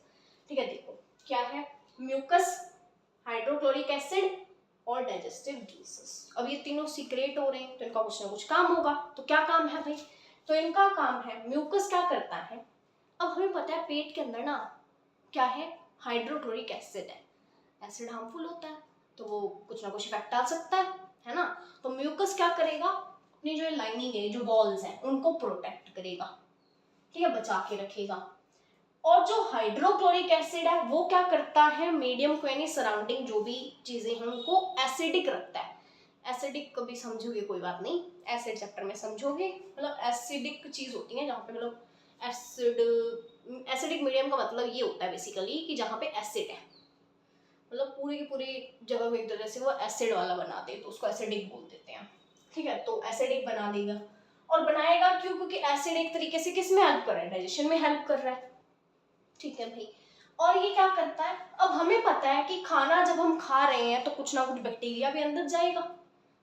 ठीक है, देखो क्या है, म्यूकस, हाइड्रोक्लोरिक एसिड और डाइजेस्टिव जूसेस। अब ये तीनों सिक्रेट हो रहे हैं तो इनका कुछ ना कुछ काम होगा। तो क्या काम है भाई? तो इनका काम है, म्यूकस क्या करता है, अब हमें पता है पेट के अंदर ना क्या है, हाइड्रोक्लोरिक एसिड है। एसिड हार्मफुल होता है तो वो कुछ ना कुछ इफेक्ट आ सकता है ना। तो म्यूकस क्या करेगा, अपनी जो लाइनिंग है, जो वॉल्स हैं, उनको प्रोटेक्ट करेगा, ठीक है, बचा के रखेगा। और जो हाइड्रोक्लोरिक एसिड है वो क्या करता है, मीडियम को यानी सराउंडिंग जो भी चीजें हैं उनको एसिडिक रखता है। एसिडिक कभी समझोगे, कोई बात नहीं, एसिड चैप्टर में समझोगे। मतलब एसिडिक चीज होती है जहाँ पे मतलब एसिड, एसिडिक मीडियम का मतलब ये होता है बेसिकली कि जहाँ पे एसिड है, मतलब पूरी की पूरी जगह को एक तरह से वो एसिड वाला बना दे तो उसको एसिडिक बोल देते हैं। ठीक है, तो एसिडिक बना देगा। और बनाएगा क्यों? क्योंकि एसिड एक तरीके से किस में हेल्प कर रहा है, डाइजेशन में हेल्प कर रहा है। ठीक है भाई, और ये क्या करता है, अब हमें पता है कि खाना जब हम खा रहे हैं तो कुछ ना कुछ बैक्टीरिया भी अंदर जाएगा।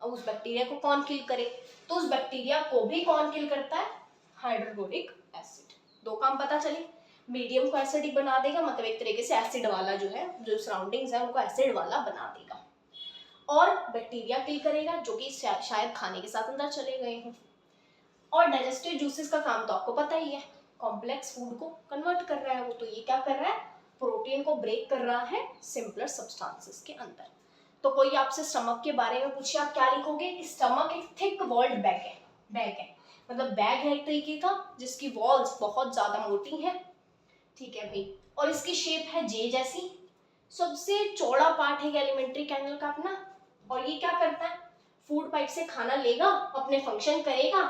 अब उस बैक्टीरिया को कौन किल करे? तो उस बैक्टीरिया को भी कौन किल करता है? Hydrochloric acid. 2 काम पता चले, मीडियम को एसिडिक बना देगा, मतलब एक तरीके से एसिड वाला जो है, जो सराउंडिंग्स है उनको एसिड वाला बना देगा, और बैक्टीरिया किल करेगा जो कि शायद खाने के साथ अंदर चले गए हैं। और डाइजेस्टिव जूसेस का काम तो आपको पता ही है, कॉम्प्लेक्स फूड को कन्वर्ट कर रहा है वो। तो ये क्या कर रहा है, प्रोटीन को ब्रेक कर रहा है सिंपलर सब्सटेंसेस के अंदर। तो कोई आपसे स्टमक के बारे में पूछे, आप क्या लिखोगे कि स्टमक एक थिक वॉल्ड बैग है। बैग है मतलब बैग है एक तरीके का जिसकी वॉल्स बहुत ज्यादा मोटी है, ठीक है भाई, और इसकी शेप है जे जैसी। सबसे चौड़ा पार्ट है एलिमेंट्री कैनल का अपना, और ये क्या करता है, फूड पाइप से खाना लेगा, अपने फंक्शन करेगा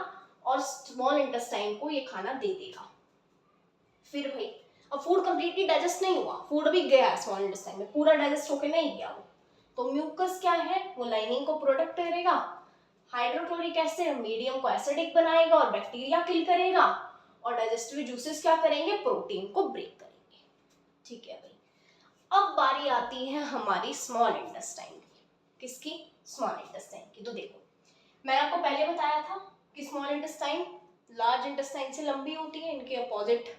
और स्मॉल इंटेस्टाइन को ये खाना दे देगा। फिर भाई अब फूड कंप्लीटली डाइजेस्ट नहीं हुआ, फूड अभी गया स्मॉल इंटेस्टाइन में, पूरा डाइजेस्ट होकर नहीं गया वो, तो म्यूकस क्या है, वो लाइनिंग को प्रोटेक्ट करेगा, हाइड्रोक्लोरिक एसिड मीडियम को एसिडिक बनाएगा और बैक्टीरिया किल करेगा, और डाइजेस्टिव जूसेस क्या करेंगे, प्रोटीन को ब्रेक करेंगे। ठीक है भाई, अब बारी आती है हमारी स्मॉल इंटेस्टाइन की। किसकी, स्मॉल इंटेस्टाइन की। तो देखो मैंने आपको पहले बताया था कि स्मॉल इंटेस्टाइन लार्ज इंटेस्टाइन से लंबी होती है, इनके अपोजिट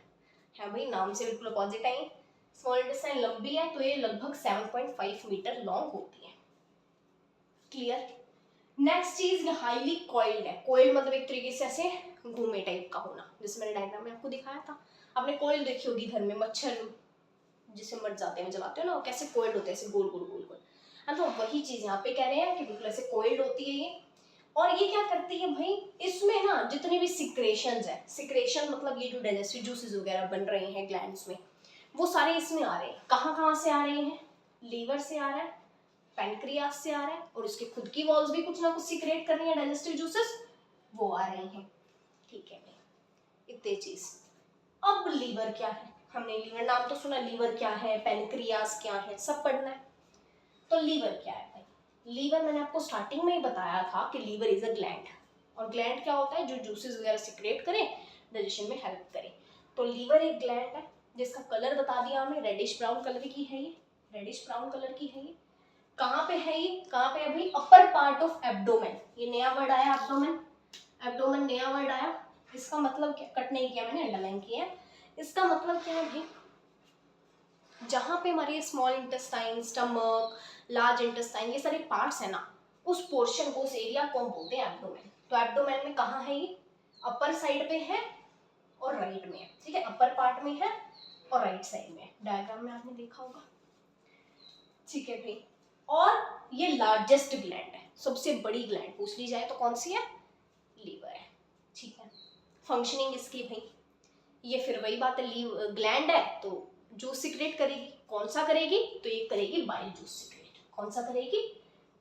है भाई, नाम से बिल्कुल अपोजिट है। स्मॉल इंटेस्टाइन लंबी है तो ये लगभग 7.5 मीटर लॉन्ग होती है। क्लियर। नेक्स्ट चीज, ये हाईली कॉइल्ड है। कॉइल्ड मतलब एक तरीके से ऐसे घूमे टाइप का होना, जैसे मैंने डायग्राम में आपको दिखाया था। आपने कॉइल देखी होगी घर में, मच्छर जिसे मर जाते हैं जलाते हो ना, कैसे कॉइल्ड होते हैं, ऐसे गोल गोल गोल गोल, हाँ तो वही चीज यहाँ पे कह रहे हैं कि बिल्कुल ऐसे कॉइल्ड होती है ये। और ये क्या करती है भाई, इसमें ना जितने भी सिक्रेशंस है, सिक्रेशन मतलब ये जो डाइजेस्टिव जूसेस वगैरह बन रहे हैं ग्लैंड्स में, वो सारे इसमें आ रहे हैं। कहाँ कहाँ से आ रहे हैं, लीवर से आ रहा है, पैनक्रियास से आ रहा है, और उसके खुद की वॉल्स भी कुछ ना कुछ सिक्रेट कर रही है डाइजेस्टिव जूसेस, वो आ रहे हैं। ठीक है भाई, इतने चीज। अब लीवर क्या है, हमने लीवर नाम तो सुना, लीवर क्या है, पैनक्रियास क्या है, सब पढ़ना है। तो लीवर क्या है भाई, लीवर मैंने आपको स्टार्टिंग में ही बताया था कि लीवर इज अ ग्लैंड, और ग्लैंड क्या होता है, जो जूसेस वगैरह सिक्रेट करे, डाइजेशन में हेल्प करे। तो लीवर एक ग्लैंड है जिसका कलर बता दिया हमने, रेडिश ब्राउन कलर की है ये, रेडिश ब्राउन कलर की है ये। कहाँ पे है ये, कहाँ पे है भाई, अपर पार्ट ऑफ एब्डोमेन। ये नया वर्ड आया एब्डोमेन, एब्डोमेन नया वर्ड आया। इसका मतलब क्या, कट नहीं किया मैंने, अंडरलाइन किया है। इसका मतलब क्या है भाई, जहां पे हमारे small intestine, stomach, large intestine, ये सारे पार्ट्स है ना, उस पोर्शन को, उस एरिया को हम बोलते हैं एब्डोमेन। तो एब्डोमेन में कहाँ है ये, अपर साइड पे है और राइट में है। ठीक है, अपर पार्ट में है और राइट साइड में है, डायग्राम में आपने देखा होगा। ठीक है भाई, और ये लार्जेस्ट ग्लैंड है, सबसे बड़ी ग्लैंड पूछ ली जाए तो कौन सी है, लीवर है। ठीक है, फंक्शनिंग इसकी भाई, ये फिर वही बात है, ग्लैंड है तो जूस सिक्रेट करेगी। कौन सा करेगी, तो ये करेगी बाइल जूस सिक्रेट। कौन सा करेगी,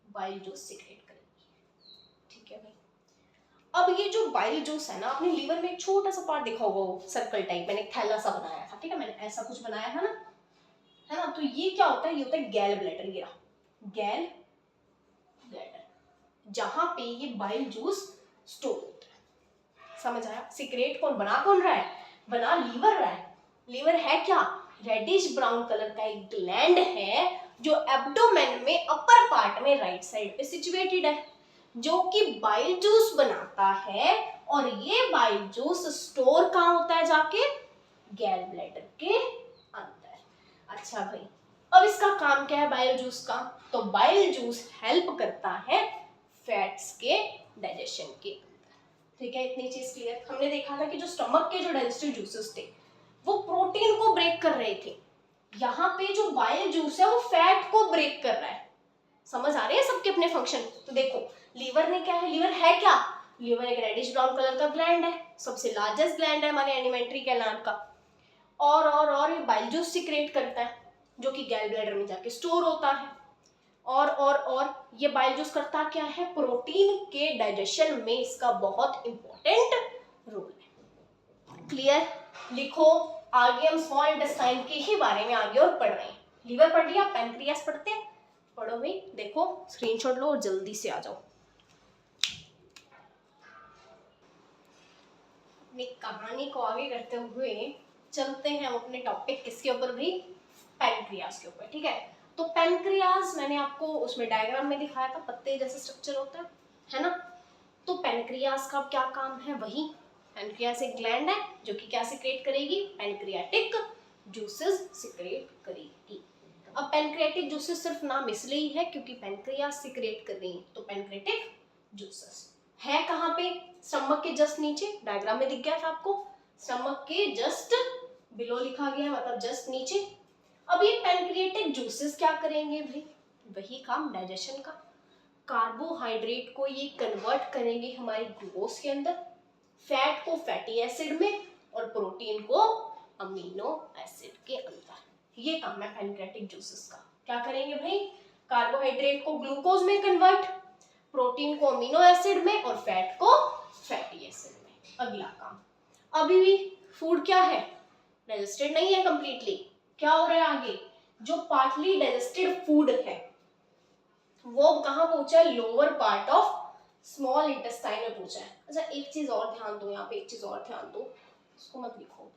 बाइल जूस सिक्रेट करेगी। ठीक है भाई, अब ये जो बाइल जूस है ना, आपने लीवर में एक छोटा सा पार्ट देखा होगा, वो सर्कल टाइप, मैंने एक थैला सा बनाया था। ठीक है, मैंने ऐसा कुछ बनाया था ना, है ना। तो ये क्या होता है, ये होता है गैल ब्लैडर, ये गैल ब्लैडर, जहां पे ये बाइल जूस स्टोर होता है। समझ आया, सिक्रेट कौन रहा है, बना लीवर रहा है। लीवर है क्या, रेडिश ब्राउन कलर का एक ग्लैंड है जो एब्डोमेन में अपर पार्ट में राइट साइड पे सिचुएटेड है, जो कि बाइल जूस बनाता है। और ये बाइल जूस स्टोर कहाँ होता है, जाके गैल ब्लैडर के अंदर। अच्छा भाई, अब इसका काम क्या है बाइल जूस का, तो बाइल जूस हेल्प करता है फैट्स के डाइजेशन के। ठीक है, इतनी चीज क्लियर। हमने देखा था कि जो स्टमक के जो डाइजेस्टिव जूसेस थे वो प्रोटीन को ब्रेक कर रहे थे, यहाँ पे जो बाइल जूस है वो फैट को ब्रेक कर रहा है। समझ आ रही है सबके अपने फंक्शन। तो देखो लीवर ने क्या है, लीवर है क्या, लीवर एक रेडिश ब्राउन कलर का ग्लैंड है, सबसे लार्जेस्ट ग्लैंड है हमारे एलिमेंट्री कैनाल का। और ये बाइल जूस सिक्रेट करता है, जो कि गैल ब्लैडर में जाके स्टोर होता है। और ये बाइल जूस करता क्या है, प्रोटीन के डाइजेशन में इसका बहुत इंपॉर्टेंट रोल है। क्लियर, लिखो। आगे हम स्मॉल इंटेस्टाइन के ही बारे में आगे और पढ़ रहे हैं। लीवर पढ़ लिया, पैनक्रियास पढ़ते हैं, पढ़ो भाई। देखो स्क्रीनशॉट लो और जल्दी से आ जाओ। अपनी कहानी को आगे करते हुए चलते हैं हम अपने टॉपिक किसके ऊपर भाई, पैनक्रियास के ऊपर। ठीक है, तो पैनक्रियास मैंने आपको उसमें डायग्राम में दिखाया था, पत्ते जैसा स्ट्रक्चर होता है ना। तो पैनक्रियास का क्या काम है, वही पैनक्रियास एक ग्लैंड है जो कि क्या सिक्रेट करेगी, पैनक्रियाटिक जूसेस सिक्रेट करेगी। अब पैनक्रियाटिक जूसेस सिर्फ नाम इसलिए ही है क्योंकि पैनक्रियास सिक्रेट कर रही है, तो पैनक्रियाटिक जूसेस है कहाँ पे, स्टमक के जस्ट नीचे, डायग्राम में दिख गया था आपको, स्टमक के जस्ट बिलो लिखा गया है, मतलब जस्ट नीचे। अब ये पैनक्रियाटिक जूसेस क्या करेंगे भाई, वही काम डाइजेशन का। कार्बोहाइड्रेट को ये कन्वर्ट करेंगे हमारी ग्लूकोज के अंदर, फैट को फैटी एसिड में, और प्रोटीन को अमीनो एसिड के अंदर। ये काम है पैनक्रेटिक जूसेस का। क्या करेंगे भाई, कार्बोहाइड्रेट को ग्लूकोज में कन्वर्ट, प्रोटीन को अमीनो एसिड में और फैट को फैटी एसिड में। अगला काम, अभी भी फूड क्या है, डाइजेस्टेड नहीं है कंप्लीटली। क्या हो रहा है आगे, जो पार्टली डाइजेस्टेड फूड है वो कहाँ पहुंचा है, lower part of small intestine में पहुंचा है। अच्छा एक चीज और ध्यान दो, यहाँ पे एक चीज और ध्यान दो, इसको मत लिखो,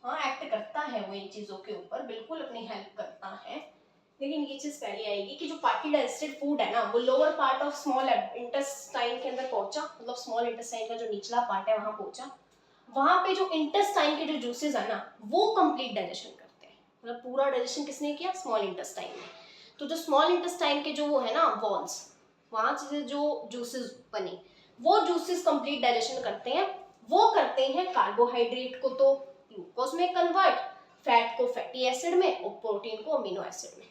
हाँ एक्ट करता है वो इन चीजों के ऊपर, बिल्कुल अपनी हेल्प करता है, लेकिन ये चीज पहले आएगी कि जो पार्टली डाइजेस्टेड फूड है ना वो lower part of small intestine के अंदर पहुंचा, मतलब स्मॉल इंटेस्टाइन का जो निचला पार्ट है वहां पहुंचा। वहां पे जो इंटेस्टाइन के जो जूसेस है ना वो कंप्लीट डाइजेशन करते हैं, मतलब पूरा डाइजेशन किसने किया, स्मॉल इंटेस्टाइन ने। तो जो स्मॉल इंटेस्टाइन के जो वो है ना वॉल्स, वहां से जो जूसेस बने वो जूसेस कंप्लीट डाइजेशन करते हैं। वो करते हैं कार्बोहाइड्रेट को तो ग्लूकोज में कन्वर्ट, फैट को फैटी एसिड में और प्रोटीन को अमीनो एसिड में।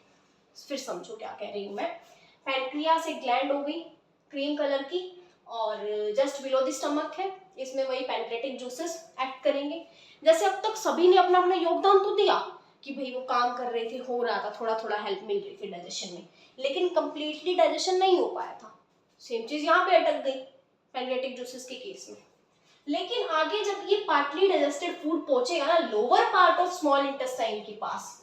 फिर समझो क्या कह रही हूँ मैं। पैनक्रियास एक ग्लैंड हो गई क्रीम कलर की, और जस्ट बिलो द स्टमक है, इसमें वही पैनक्रेटिक जूसेस एक्ट करेंगे। जैसे अब तक सभी ने अपना अपना योगदान तो दिया कि भाई वो काम कर रहे थे, हो रहा था, थोड़ा थोड़ा हेल्प मिल रही थी डाइजेशन में, लेकिन कंप्लीटली डाइजेशन नहीं हो पाया था। सेम चीज यहाँ पे अटक गई पैनक्रेटिक जूसेस के केस में। लेकिन आगे जब ये पार्टली डाइजेस्टेड फूड पहुंचेगा ना lower part of small intestine के पास,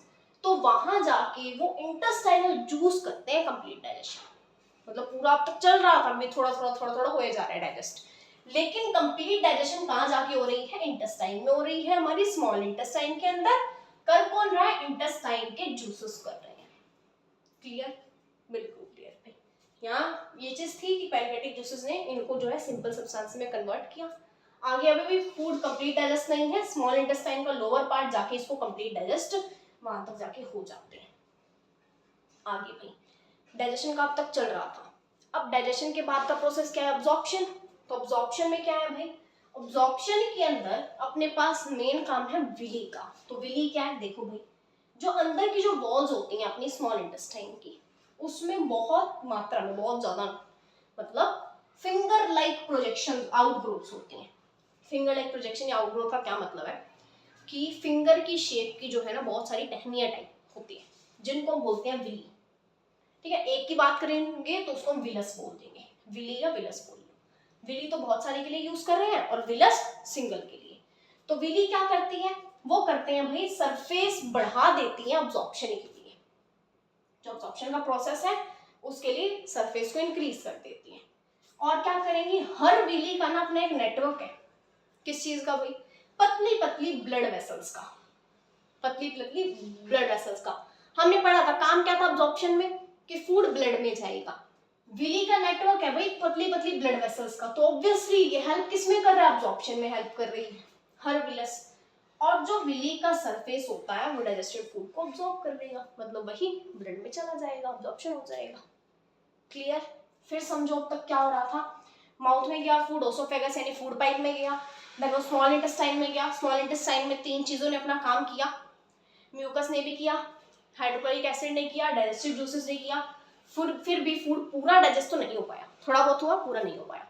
तो वहां जाके वो इंटेस्टाइनल जूस करते हैं कंप्लीट डाइजेशन। मतलब पूरा अब तक चल रहा था, अभी थोड़ा थोड़ा हो जा रहा है डाइजेस्ट, लेकिन कंप्लीट डाइजेशन कहाँ जाके हो रही है, इंटेस्टाइन में हो रही है, हमारी स्मॉल इंटेस्टाइन के अंदर। कर कौन रहा है, इंटेस्टाइन के जूसेस कर रहे हैं। क्लियर, बिल्कुल क्लियर भाई। यहाँ ये चीज थी कि पैनक्रेटिक जूसेस ने इनको जो है सिंपल सब्सटेंस में कन्वर्ट किया। आगे अभी भी फूड कंप्लीट डाइजेस्ट नहीं है, स्मॉल इंटेस्टाइन का लोअर पार्ट जाके इसको कंप्लीट डाइजेस्ट वहां तक जाके हो जाते हैं। आगे भाई डाइजेशन का अब तक चल रहा था। अब डाइजेशन के बाद का प्रोसेस क्या है, अब्जॉर्प्शन। तो अब्जॉर्प्शन में क्या है भाई, अब्जॉर्प्शन के अंदर अपने पास मेन काम है विली का। तो विली क्या है, देखो भाई जो अंदर की जो वॉल्स होती हैं अपनी स्मॉल इंटेस्टाइन की, उसमें बहुत मात्रा में, बहुत ज्यादा, मतलब फिंगर लाइक प्रोजेक्शन आउटग्रोथ्स होती हैं। फिंगर लाइक प्रोजेक्शन या आउटग्रोथ का क्या मतलब है कि फिंगर की शेप की जो है ना बहुत सारी टहनियां टाइप होती है जिनको हम बोलते हैं विली। ठीक है, एक की बात करेंगे तो उसको हम विलस बोल देंगे, विली या विलस बोल लो। विली तो बहुत सारे के लिए यूज कर रहे हैं और विलस सिंगल के लिए। तो विली क्या करती है, वो करते हैं भाई सरफेस बढ़ा देती है अब्जॉर्प्शन के लिए। जो अब्जॉर्प्शन का प्रोसेस है उसके लिए सरफेस को इंक्रीज कर देती है। और क्या करेंगी, हर विली का ना अपना एक नेटवर्क है। किस चीज का भाई, पतली पतली ब्लड वेसल्स का, पतली पतली ब्लड वेसल्स का। हमने पढ़ा था काम क्या था अब्जॉर्प्शन में, कि फूड ब्लड में जाएगा। विली का नेटवर्क है भाई पतली पतली ब्लड वेसल्स का, तो ऑब्वियसली ये हेल्प किसमें कर रहा है, अब्जॉर्प्शन में हेल्प कर रही है, हर विलस। और जो विली का सरफेस होता है वो डाइजेस्टेड फूड को अब्सॉर्ब कर लेगा, मतलब वही ब्लड में चला जाएगा, अब्जॉर्प्शन हो जाएगा। क्लियर, फिर समझो अब तक क्या हो रहा था, माउथ में गया फूड, ओसोफेगस यानी फूड पाइप में गया, देन वो स्मॉल इंटेस्टाइन में गया। स्मॉल इंटेस्टाइन में तीन चीजों ने अपना काम किया, म्यूकस ने भी किया, हाइड्रोक्लोरिक एसिड ने किया, डाइजेस्टिव जूसेस ने किया। फिर भी फूड पूरा डाइजेस्ट तो नहीं हो पाया, थोड़ा बहुत हुआ, पूरा नहीं हो पाया।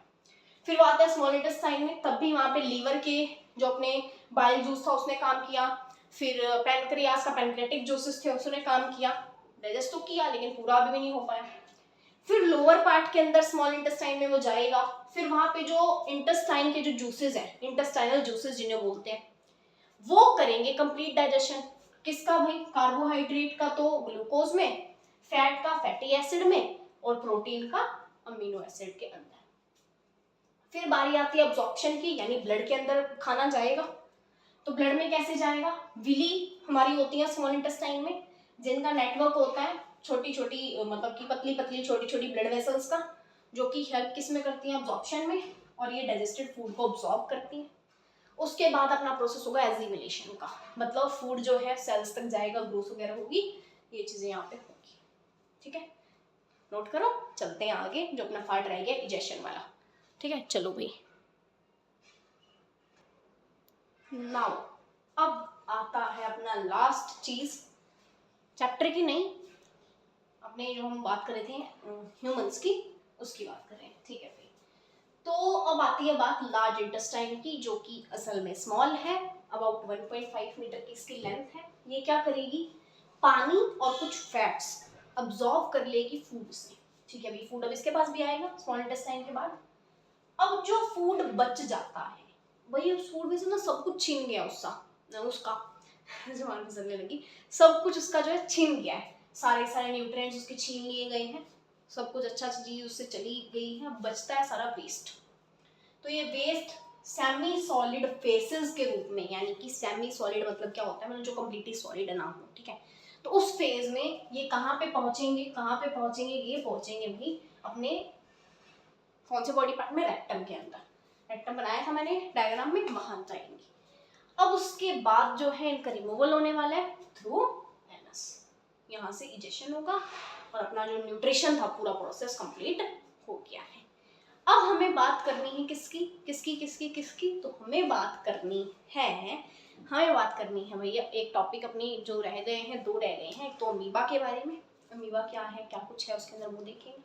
फिर वो आता है स्मॉल इंटेस्टाइन में, तब भी वहां पे लीवर के जो अपने बाइल जूस था उसने काम किया। फिर पैनक्रियास का पैनक्रेटिक जूसेस थे उसने काम किया, डाइजेस्ट तो किया लेकिन पूरा अभी भी नहीं हो पाया। फिर लोअर पार्ट के अंदर स्मॉल इंटेस्टाइन में वो जाएगा, फिर वहां पे जो इंटेस्टाइन के जो जूसेस हैं, इंटेस्टाइनल जूसेस जिन्हें बोलते हैं, वो करेंगे कंप्लीट डाइजेशन। किसका भाई, कार्बोहाइड्रेट का तो ग्लूकोज में, फैट का फैटी एसिड में और प्रोटीन का अमीनो एसिड के अंदर। फिर बारी आती है अब्जॉर्प्शन की, यानी ब्लड के अंदर खाना जाएगा। तो ब्लड में कैसे जाएगा, विली हमारी होती है स्मॉल इंटेस्टाइन में, जिनका नेटवर्क होता है छोटी छोटी, मतलब कि पतली पतली छोटी छोटी ब्लड वेसल्स का, जो कि हेल्प किस में करती हैं, अब्जॉर्प्शन में, और ये डाइजेस्टेड फूड को अब्सॉर्ब करती हैं। उसके बाद अपना प्रोसेस होगा एजिमिलेशन का, मतलब फूड जो है सेल्स तक जाएगा, ग्रोथ वगैरह होगी, ये चीजें यहाँ पे होगी। ठीक है, नोट करो, चलते हैं आगे, जो अपना पार्ट रह गया डाइजेशन वाला। ठीक है, चलो भाई। नाउ अब आता है अपना लास्ट चीज, चैप्टर की नहीं, अपने जो हम बात कर रहे थे ह्यूमंस की, उसकी बात कर रहे हैं। ठीक है भाई, तो अब आती है बात लार्ज इंटेस्टाइन की, जो कि असल में स्मॉल है, अबाउट 1.5 मीटर की इसकी लेंथ है। ये क्या करेगी, पानी और कुछ फैट्स अब्सॉर्ब कर लेगी फूड से। ठीक है भाई, फूड अब इसके पास भी आएगा स्मॉल इंटेस्टाइन के बाद। अब जो फूड बच जाता है, वही उस फूड में से ना सब कुछ छीन गया उसका जुबान फिसलने लगी, सब कुछ उसका जो है छीन गया है, सारे सारे न्यूट्रिएंट्स उसके छीन लिए गए हैं, सब कुछ अच्छा चीज उससे चली गई है, अब बचता है सारा वेस्ट। तो ये वेस्ट सेमी सॉलिड फेसेस के रूप में, यानी कि सेमी सॉलिड मतलब क्या होता है, मतलब जो कम्प्लीटली सॉलिड ना हो, ठीक है। तो उस फेज में ये कहाँ पे पहुंचेंगे, ये पहुंचेंगे भाई अपने कौन से बॉडी पार्ट में, रेक्टम के अंदर। रेक्टम बनाया था मैंने डायग्राम में, वहां जाएंगे। अब उसके बाद जो है इनका रिमूवल होने वाला है थ्रू एनस, यहाँ से इजेक्शन होगा और अपना जो न्यूट्रिशन था पूरा प्रोसेस कंप्लीट हो गया है। अब हमें बात करनी है किसकी, तो हमें बात करनी है भैया, एक टॉपिक अपनी जो रह गए हैं, दो रह गए हैं। एक तो अमीबा के बारे में, अमीबा क्या है, क्या कुछ है उसके अंदर वो देखेंगे,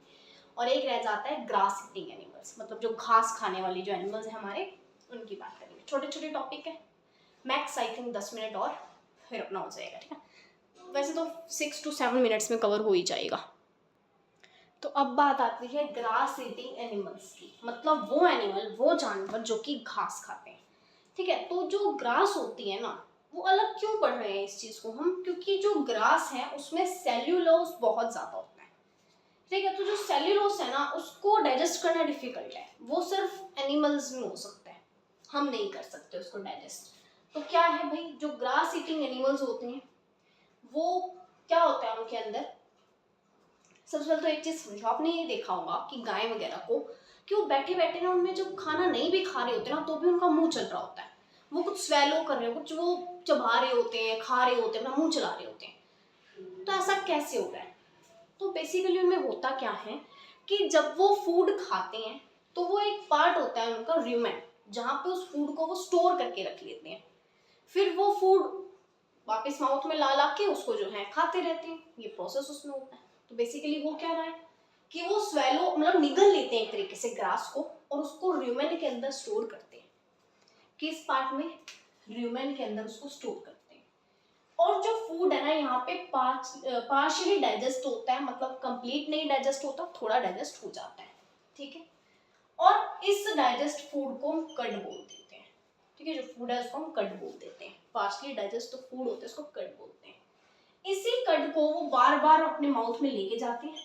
और एक रह जाता है ग्रास ईटिंग एनिमल्स, मतलब जो घास खाने वाली जो एनिमल्स हैं हमारे, उनकी बात करेंगे। छोटे छोटे टॉपिक है, मैक्स आई थिंक 10 मिनट और फिर अपना हो जाएगा, ठीक है। वैसे तो 6 to 7 मिनट्स में कवर हो ही जाएगा। तो अब बात आती है ग्रास ईटिंग एनिमल्स की, मतलब वो एनिमल, वो जानवर जो कि घास खाते हैं, ठीक है। तो जो ग्रास होती है ना, वो अलग क्यों पढ़ रहे हैं इस चीज को हम, क्योंकि जो ग्रास है उसमें सेल्यूलोज बहुत ज्यादा होता है, ठीक है। तो जो सेल्यूलोज है ना, उसको डाइजेस्ट करना डिफिकल्ट है, वो सिर्फ एनिमल्स में हो सकता है, हम नहीं कर सकते उसको डाइजेस्ट। तो क्या है भाई, जो ग्रास ईटिंग एनिमल्स होते हैं वो क्या होता है उनके अंदर, सबसे पहले तो एक चीज समझो, आपने ये देखा होगा कि गाय वगैरह को, कि वो बैठे बैठे ना, उनमें जब खाना नहीं भी खा रहे होते ना, तो भी उनका मुंह चल रहा होता है, वो कुछ स्वेलो कर रहे हो, कुछ वो चबा रहे होते हैं, खा रहे होते हैं, अपना मुंह चला रहे होते हैं। तो ऐसा कैसे हो रहा है, तो बेसिकली उनमें होता क्या है कि जब वो फूड खाते हैं तो वो एक पार्ट होता है उनका र्यूमेन, जहाँ पे उस फूड को वो स्टोर करके रख लेते हैं, फिर वो फूड वापस माउथ में ला ला के उसको जो है खाते रहते हैं, ये प्रोसेस उसमें होता है। तो बेसिकली वो क्या रहा है कि वो स्वेलो मतलब निगल लेते हैं एक तरीके से ग्रास को, और उसको र्यूमेन के अंदर स्टोर करते हैं, किस पार्ट में, र्यूमेन के अंदर उसको स्टोर करते हैं। और जो फूड है ना, यहाँ पे पार्शियली डाइजेस्ट होता है, मतलब कंप्लीट नहीं डाइजेस्ट होता, थोड़ा डाइजेस्ट हो जाता है, ठीक है। और इस डाइजेस्ट फूड को हम कड बोल देते हैं, ठीक है। जो फूड है उसको हम कड बोल देते हैं, पार्शियली डाइजेस्ट तो फूड होता है उसको कड बोलते हैं। इसी कड को वो बार बार अपने माउथ में लेके जाते हैं,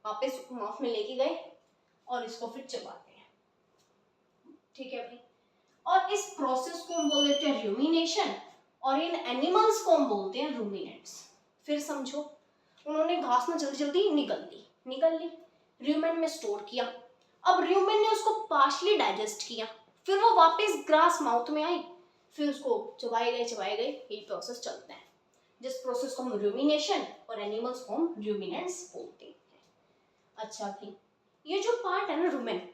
वापस माउथ में लेके गए और इसको फिर चबाते हैं, ठीक है भाई। और इस प्रोसेस को हम बोल देते हैं रूमिनेशन, और इन एनिमल्स को हम बोलते हैं रूमिनेंट्स। फिर समझो, उन्होंने घास ना जल्दी जल्दी निकल ली, र्यूमेन में स्टोर किया, अब र्यूमेन ने उसको पार्शली डाइजेस्ट किया, फिर वो वापस ग्रास माउथ में आई, फिर उसको चबाए गए, यही प्रोसेस चलता है, जिस प्रोसेस को हम रूमिनेशन और एनिमल्स को हम रूमिनेंट्स बोलते हैं। अच्छा भी, ये जो पार्ट है ना रूमेन,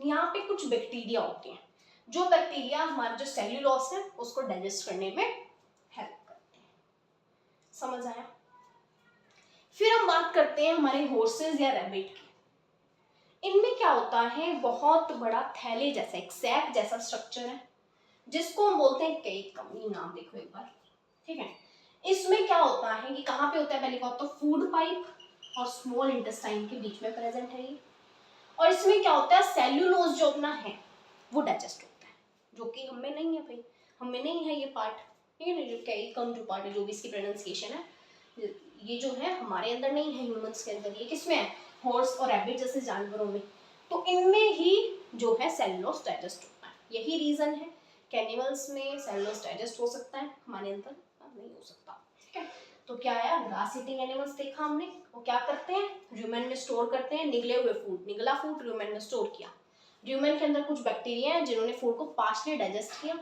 यहाँ पे कुछ बैक्टीरिया होते हैं, जो बैक्टीरिया हमारे जो सेल्यूलोज है उसको डाइजेस्ट करने में हेल्प करते हैं, समझ आया। फिर हम बात करते हैं हमारे हॉर्सेस या रैबिट की। इनमें क्या होता है, बहुत बड़ा थैले जैसा, एक सैक जैसा स्ट्रक्चर है, जिसको हम बोलते हैं कैइकम, ये नाम देखो एक बार, ठीक है। इसमें क्या होता है कि कहाँ पे होता है, पहले बात तो फूड पाइप और स्मॉल इंटेस्टाइन के बीच में प्रेजेंट है ये। और इसमें क्या होता है, सेल्यूलोज जो अपना है वो डाइजेस्ट होता है, जो कि हमें नहीं है भाई, हमें नहीं है ये पार्ट, ठीक है ना। जो कैइकम जो पार्ट है, जो भी इसकी प्रोनाउंसिएशन है, ये जो है हमारे अंदर नहीं है, ह्यूमंस के अंदर, ये किसमें है, हॉर्स और रैबिट जैसे जानवरों में। तो इनमें ही जो है सेल्यूलोज डाइजेस्ट होता है, यही रीजन है कि एनिमल्स में सेल्यूलोज डाइजेस्ट हो सकता है, हमारे अंदर नहीं हो सकता, ठीक है। तो क्या आया, ग्रास ईटिंग एनिमल्स देखा हमने, वो क्या करते हैं, र्यूमेन में स्टोर करते हैं निगले हुए फूड, निगला फूड र्यूमेन में स्टोर किया, र्यूमेन के अंदर कुछ बैक्टीरिया हैं जिन्होंने फूड को पार्शली डाइजेस्ट किया,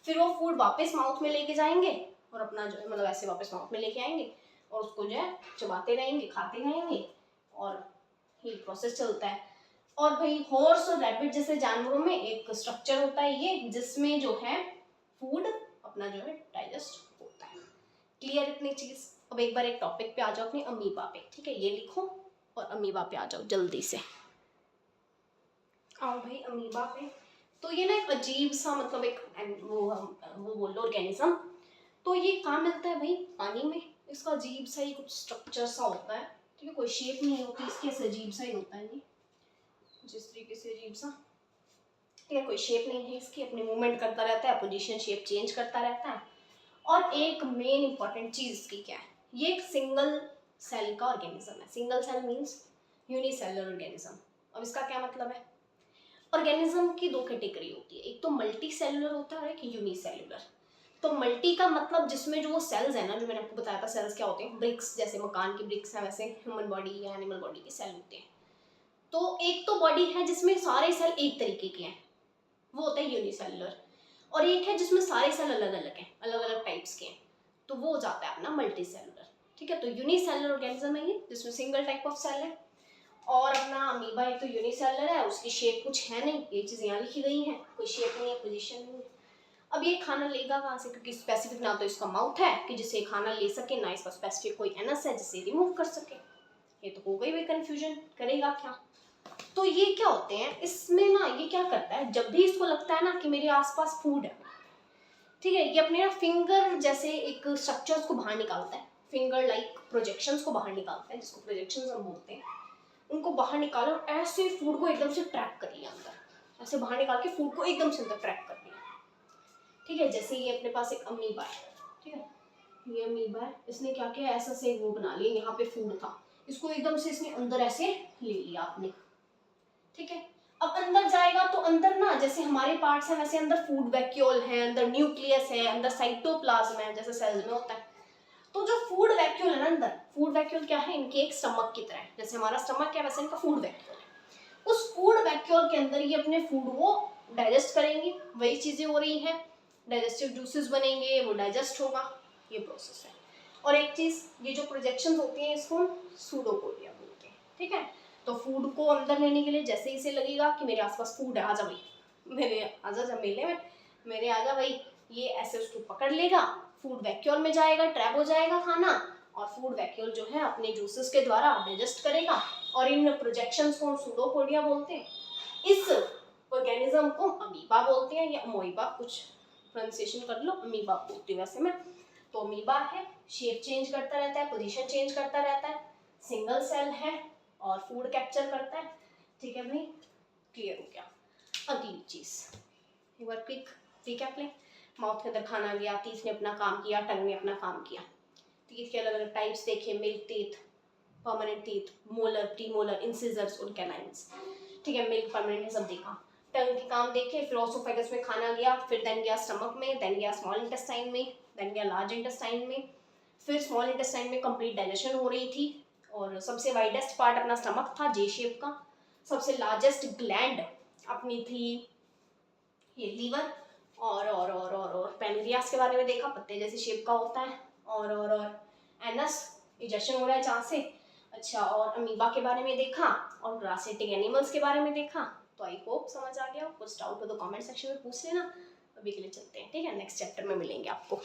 फिर वो फूड वापस माउथ में लेके जाएंगे और अपना जो है मतलब ऐसे वापस माउथ में लेके आएंगे और उसको जो है चबाते रहेंगे, खाते रहेंगे, और ये प्रोसेस चलता है। और भाई हॉर्स और रैबिट जैसे जानवरों में एक स्ट्रक्चर होता है ये, जिसमें जो है फूड अपना जो है डाइजेस्ट होता है। क्लियर इतनी चीज। अब एक बार एक टॉपिक पे आ जाओ, अपनी अमीबा पे, ठीक है। ये लिखो और अमीबा पे आ जाओ जल्दी से। आओ भाई अमीबा पे। तो ये ना एक अजीब सा मतलब एक वो बोल लो ऑर्गेनिज्म। तो ये कहाँ मिलता है भाई, पानी में। इसका अजीब सा ही कुछ स्ट्रक्चर सा होता है, ठीक है, कोई शेप नहीं होती इसकी, ऐसे अजीब सा ही होता है ये, जिस तरीके से अजीब सा, ठीक है, कोई शेप नहीं है इसकी, अपनी मूवमेंट करता रहता है, पोजीशन शेप चेंज करता रहता है। और एक मेन इंपॉर्टेंट चीज इसकी क्या है, ये एक सिंगल सेल का ऑर्गेनिज्म है। Single cell means unicellular organism. अब इसका क्या मतलब है, ऑर्गेनिज्म की दो कैटेगरी होती है, एक तो मल्टी सेलुलर होता है और एक यूनिसेलुलर। तो मल्टी का मतलब जिसमें जो वो सेल्स है ना, जो मैंने आपको बताया था सेल्स क्या होते हैं, ब्रिक्स, जैसे मकान की ब्रिक्स है वैसे ह्यूमन बॉडी या एनिमल बॉडी के सेल होते हैं। तो एक तो बॉडी है जिसमें सारे सेल एक तरीके के हैं, वो होता है यूनिसेलुलर। और एक है जिसमें सारे सेल अलग अलग हैं, अलग अलग टाइप्स के हैं, तो वो हो जाता है अपना मल्टी सेलुलर। ठीक है, तो यूनिसेलुलर ऑर्गेनिज्म है ये, जिसमें सिंगल टाइप ऑफ सेल है। और अपना अमीबा एक तो यूनिसेलुलर है, उसकी शेप कुछ है नहीं, ये चीज़ यहाँ लिखी गई है, कोई शेप नहीं है, पोजीशन नहीं है। अब ये खाना लेगा कहाँ से, क्योंकि स्पेसिफिक ना तो इसका माउथ है कि जिससे खाना ले सके, ना इसका स्पेसिफिक कोई एनस है जिससे रिमूव कर सके। ये तो हो गई भाई कंफ्यूजन, करेगा क्या। तो ये क्या होते हैं इसमें ना, ये क्या करता है, जब भी इसको लगता है ना कि मेरे आसपास फूड है, ठीक है, ये अपने ना फिंगर जैसे एक स्ट्रक्चर्स को बाहर निकालता है, फिंगर लाइक प्रोजेक्शंस को बाहर निकालता है, जिसको प्रोजेक्शंस हम बोलते हैं। उनको बाहर निकालो और ऐसे फूड को एकदम से ट्रैक कर लिया अंदर, ऐसे बाहर निकाल के फूड को एकदम से अंदर ट्रैक कर लिया। ठीक है, जैसे ये अपने पास एक अमीबा है, ठीक है, ये अमीबा है, इसने क्या किया, ऐसा से वो बना लिया, यहाँ पे फूड था, इसको एकदम से इसने अंदर ऐसे ले लिया आपने। ठीक है, अब अंदर जाएगा तो अंदर ना जैसे हमारे पार्ट्स हैं वैसे अंदर फूड वैक्यूल है, अंदर न्यूक्लियस है, अंदर साइटोप्लाज्म है, जैसे सेल्स में होता है। तो जो फूड वैक्यूल है ना अंदर, फूड वैक्यूल क्या है, इनके एक स्टमक की तरह है, जैसे हमारा स्टमक है वैसे इनका फूड वैक्यूल है। उस फूड वैक्यूल के अंदर ये अपने फूड को डाइजेस्ट करेंगे, वही चीजें हो रही हैं, डाइजेस्टिव जूसेस बनेंगे, वो डाइजेस्ट होगा, ये प्रोसेस है। और एक चीज, ये जो प्रोजेक्शन होती हैं इसको सूडोपोडिया बोलते हैं। ठीक है, तो फूड को अंदर लेने के लिए जैसे इसे लगेगा कि मेरे आसपास फूड है, आजा भाई मेरे आजा जमेले में, मेरे आजा भाई, ये ऐसे उसको पकड़ लेगा, फूड वैक्यूल में जाएगा, ट्रैप हो जाएगा खाना, और फूड वैक्यूल जो है अपने जूसेस के द्वारा डाइजेस्ट करेगा, और इन प्रोजेक्शंस को सूडोपोडिया बोलते हैं। इस ऑर्गेनिज्म को अमीबा बोलते हैं या अमोइबा, कुछ प्रोनाउंसिएशन कर लो, अमीबा बोलती हूँ वैसे मैं। तो अमीबा है, शेप चेंज करता रहता है, पोजीशन चेंज करता रहता है, सिंगल सेल है और फूड कैप्चर करता है। ठीक है भाई, क्लियर हो गया। अगली चीज एक बार क्विक रिकैप लें। माउथ के अंदर खाना गया, टीथ ने अपना काम किया, टंग ने अपना काम किया, टीथ के अलग अलग टाइप्स देखे, milk teeth, permanent teeth, molar, premolar, incisors और कैनाइन्स। ठीक है, मिल्क, परमानेंट है, सब देखा। टंग के काम देखे, फिर ओसोफेगस में खाना गया, फिर देन गया स्टमक में, देन गया स्मॉल इंटेस्टाइन में, देन गया लार्ज इंटेस्टाइन में, फिर स्मॉल इंटेस्टाइन में कंप्लीट डाइजेशन हो रही थी, और सबसे वाइडेस्ट पार्ट अपना स्टमक था, जे शेप का। सबसे लार्जेस्ट ग्लैंड अपनी थी ये लीवर, और पैनक्रियास के बारे में देखा, पत्ते जैसे शेप का होता है, और एनस, इजेक्शन हो रहा है जहाँ से। अच्छा, और अमीबा के बारे में देखा, और ग्रासेटिक एनिमल्स के बारे में देखा। तो आई होप समझ आ गया, कुछ डाउट हो तो कमेंट सेक्शन में पूछ लेना। अभी के लिए चलते हैं, ठीक है, नेक्स्ट चैप्टर में मिलेंगे आपको।